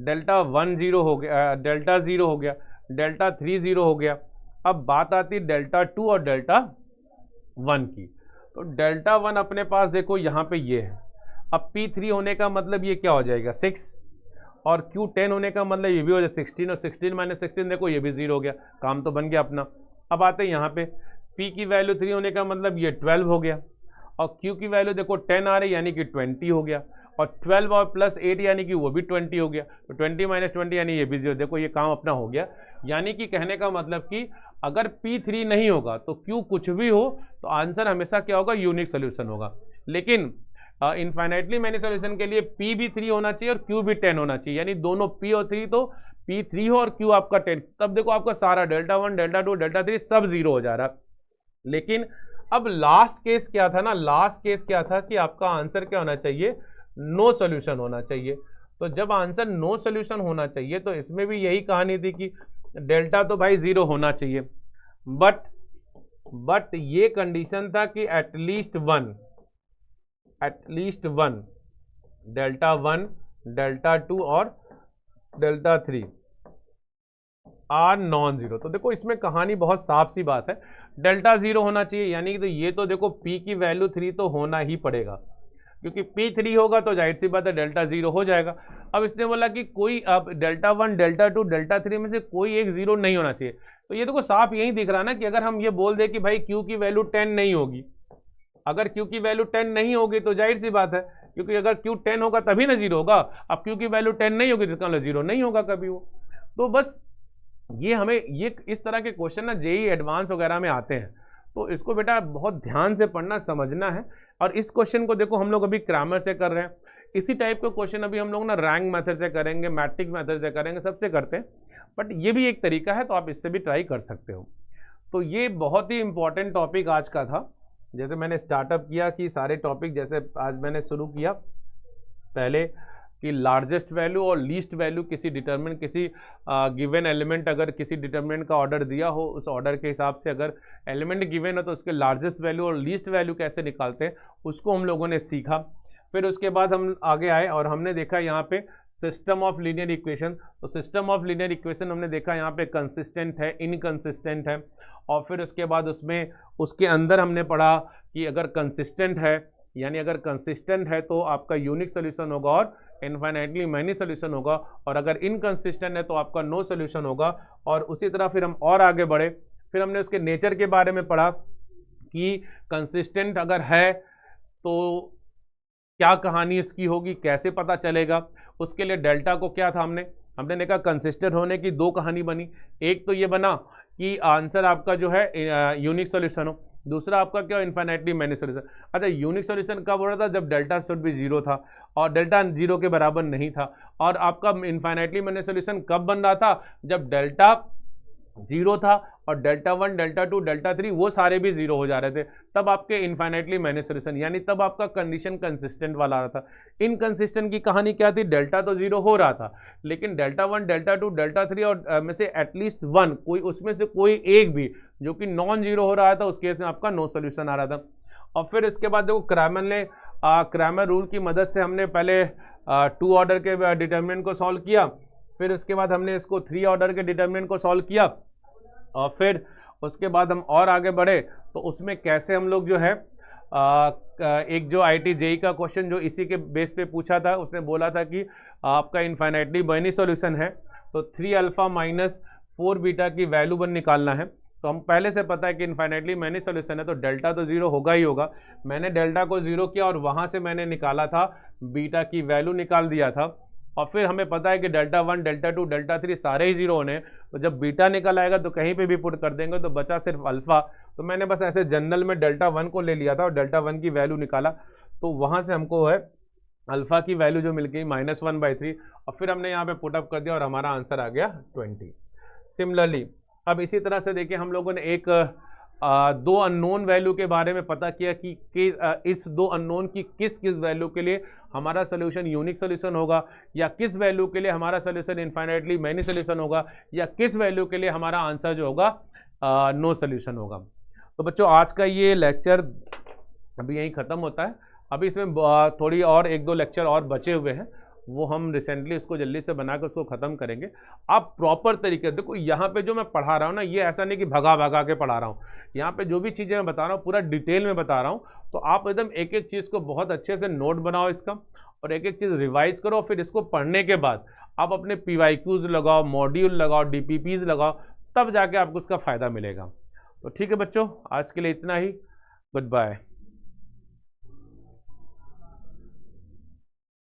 डेल्टा 1 0 हो गया, डेल्टा 0 हो गया, डेल्टा 3 0 हो गया। अब बात आती है डेल्टा 2 और डेल्टा 1 की। तो डेल्टा 1 अपने पास देखो यहाँ पे ये है। अब P3 होने का मतलब ये क्या हो जाएगा 6, और Q10 होने का मतलब ये भी हो जाए 16, और 16 माइनस 16 देखो ये भी 0 हो गया, काम तो बन गया अपना। अब आते हैं यहाँ पे P की वैल्यू 3 होने का मतलब ये 12 हो गया, और Q की वैल्यू देखो 10 आ रही यानी कि 20 हो गया, और 12 और प्लस 8 यानी कि वो भी 20 हो गया। तो 20 माइनस 20 यानी ये भी 0, देखो ये काम अपना हो गया। यानी कि कहने का मतलब कि अगर P3 नहीं होगा तो Q कुछ भी हो तो आंसर हमेशा क्या होगा, यूनिक सोल्यूशन होगा। लेकिन इनफाइनाइटली मैनी सॉल्यूशन के लिए P भी 3 होना चाहिए और Q भी 10 होना चाहिए, यानी दोनों P और 3, तो P 3 हो और Q आपका 10, तब देखो आपका सारा डेल्टा 1 डेल्टा 2 डेल्टा 3 सब 0 हो जा रहा। लेकिन अब लास्ट केस क्या था ना, लास्ट केस क्या था कि आपका आंसर क्या होना चाहिए, नो सोल्यूशन होना चाहिए। तो जब आंसर नो सोल्यूशन होना चाहिए तो इसमें भी यही कहानी थी कि डेल्टा तो भाई 0 होना चाहिए, बट ये कंडीशन था कि एटलीस्ट वन डेल्टा 1 डेल्टा 2 और डेल्टा 3 आर नॉन जीरो। तो देखो इसमें कहानी बहुत साफ सी बात है, डेल्टा 0 होना चाहिए, यानी कि तो ये तो देखो P की वैल्यू 3 तो होना ही पड़ेगा, क्योंकि P 3 होगा तो जाहिर सी बात है डेल्टा 0 हो जाएगा। अब इसने बोला कि कोई अब डेल्टा 1 डेल्टा 2 डेल्टा 3 में से कोई एक 0 नहीं होना चाहिए। तो ये देखो साफ यही दिख रहा है ना कि अगर हम ये बोल दे कि भाई Q की वैल्यू 10 नहीं होगी, अगर Q की वैल्यू 10 नहीं होगी तो जाहिर सी बात है, क्योंकि अगर Q 10 होगा तभी ना 0 होगा, अब Q की वैल्यू 10 नहीं होगी तो इसका मतलब 0 नहीं होगा कभी वो। तो बस ये हमें ये इस तरह के क्वेश्चन ना जेईई एडवांस वगैरह में आते हैं, तो इसको बेटा बहुत ध्यान से पढ़ना समझना है। और इस क्वेश्चन को देखो हम लोग अभी ग्रामर से कर रहे हैं, इसी टाइप का क्वेश्चन अभी हम लोग ना रैंक मेथड से करेंगे, मैट्रिक मेथड से करेंगे, सबसे करते हैं, बट ये भी एक तरीका है तो आप इससे भी ट्राई कर सकते हो। तो ये बहुत ही इंपॉर्टेंट टॉपिक आज का था। जैसे मैंने स्टार्टअप किया कि सारे टॉपिक, जैसे आज मैंने शुरू किया पहले कि लार्जेस्ट वैल्यू और लीस्ट वैल्यू किसी डिटरमिनेंट, किसी गिवन एलिमेंट, अगर किसी डिटरमिनेंट का ऑर्डर दिया हो, उस ऑर्डर के हिसाब से अगर एलिमेंट गिवन हो तो उसके लार्जेस्ट वैल्यू और लीस्ट वैल्यू कैसे निकालते हैं उसको हम लोगों ने सीखा। फिर उसके बाद हम आगे आए और हमने देखा यहाँ पे सिस्टम ऑफ लीनियर इक्वेशन। तो सिस्टम ऑफ लीनियर इक्वेशन हमने देखा यहाँ पे कंसिस्टेंट है, इनकंसिस्टेंट है, और फिर उसके बाद उसमें उसके अंदर हमने पढ़ा कि अगर कंसिस्टेंट है, यानी अगर कंसिस्टेंट है तो आपका यूनिक सोल्यूशन होगा और इनफाइनाइटली मैनी सोल्यूशन होगा, और अगर इनकंसिस्टेंट है तो आपका नो सोल्यूशन होगा। और उसी तरह फिर हम और आगे बढ़े, फिर हमने उसके नेचर के बारे में पढ़ा कि कंसिस्टेंट अगर है तो क्या कहानी इसकी होगी, कैसे पता चलेगा। उसके लिए डेल्टा को क्या था, हमने देखा कंसिस्टेंट होने की दो कहानी बनी, एक तो ये बना कि आंसर आपका जो है यूनिक सॉल्यूशन हो, दूसरा आपका क्या, इनफाइनाइटली मैनी सॉल्यूशन। अच्छा, यूनिक सॉल्यूशन कब हो रहा था, जब डेल्टा शुड भी 0 था और डेल्टा 0 के बराबर नहीं था। और आपका इनफाइनाइटली मैनी सॉल्यूशन कब बन रहा था, जब डेल्टा 0 था और डेल्टा 1 डेल्टा 2 डेल्टा 3 वो सारे भी 0 हो जा रहे थे, तब आपके इनफाइनाइटली मैनी सॉल्यूशन, यानी तब आपका कंडीशन कंसिस्टेंट वाला आ रहा था। इनकंसिस्टेंट की कहानी क्या थी, डेल्टा तो 0 हो रहा था लेकिन डेल्टा 1 डेल्टा 2 डेल्टा 3 और में से एटलीस्ट 1 कोई, उसमें से कोई एक भी जो कि नॉन जीरो हो रहा था, उस केस में आपका नो सोल्यूशन आ रहा था। और फिर इसके बाद देखो क्रैमर रूल की मदद से हमने पहले 2 ऑर्डर के डिटरमिनेंट को सॉल्व किया, फिर उसके बाद हमने इसको 3 ऑर्डर के डिटरमिनेंट को सॉल्व किया, और फिर उसके बाद हम और आगे बढ़े तो उसमें कैसे हम लोग जो है एक जो IIT JEE का क्वेश्चन जो इसी के बेस पे पूछा था, उसने बोला था कि आपका इनफाइनाइटली मैनी सॉल्यूशन है तो 3 अल्फा माइनस 4 बीटा की वैल्यू बन निकालना है। तो हम पहले से पता है कि इनफाइनाइटली मैनी सॉल्यूशन है तो डेल्टा तो 0 होगा ही होगा। मैंने डेल्टा को 0 किया और वहाँ से मैंने निकाला था बीटा की वैल्यू निकाल दिया था, और फिर हमें पता है कि डेल्टा 1 डेल्टा 2 डेल्टा 3 सारे ही 0 होने, तो जब बीटा निकल आएगा तो कहीं पे भी पुट कर देंगे तो बचा सिर्फ अल्फा। तो मैंने बस ऐसे जनरल में डेल्टा 1 को ले लिया था और डेल्टा 1 की वैल्यू निकाला, तो वहाँ से हमको है अल्फा की वैल्यू जो मिल गई -1/3, और फिर हमने यहाँ पे पुटअप कर दिया और हमारा आंसर आ गया 20। सिमिलरली अब इसी तरह से देखिए हम लोगों ने एक 2 अननोन वैल्यू के बारे में पता किया कि इस 2 अननोन की किस किस वैल्यू के लिए हमारा सोल्यूशन यूनिक सोल्यूशन होगा, या किस वैल्यू के लिए हमारा सोल्यूशन इनफाइनाइटली मैनी सोल्यूशन होगा, या किस वैल्यू के लिए हमारा आंसर जो होगा नो सोल्यूशन होगा। तो बच्चों आज का ये लेक्चर अभी यहीं ख़त्म होता है। अभी इसमें थोड़ी और 1-2 लेक्चर और बचे हुए हैं, वो हम रिसेंटली उसको जल्दी से बनाकर उसको ख़त्म करेंगे। आप प्रॉपर तरीके देखो, यहाँ पे जो मैं पढ़ा रहा हूँ ना, ये ऐसा नहीं कि भगा भगा के पढ़ा रहा हूँ, यहाँ पे जो भी चीज़ें मैं बता रहा हूँ पूरा डिटेल में बता रहा हूँ। तो आप एकदम एक एक चीज़ को बहुत अच्छे से नोट बनाओ इसका, और एक एक चीज़ रिवाइज करो, फिर इसको पढ़ने के बाद आप अपने PYQs लगाओ, मॉड्यूल लगाओ, DPPs लगाओ, तब जाके आपको उसका फ़ायदा मिलेगा। तो ठीक है बच्चों, आज के लिए इतना ही, गुड बाय।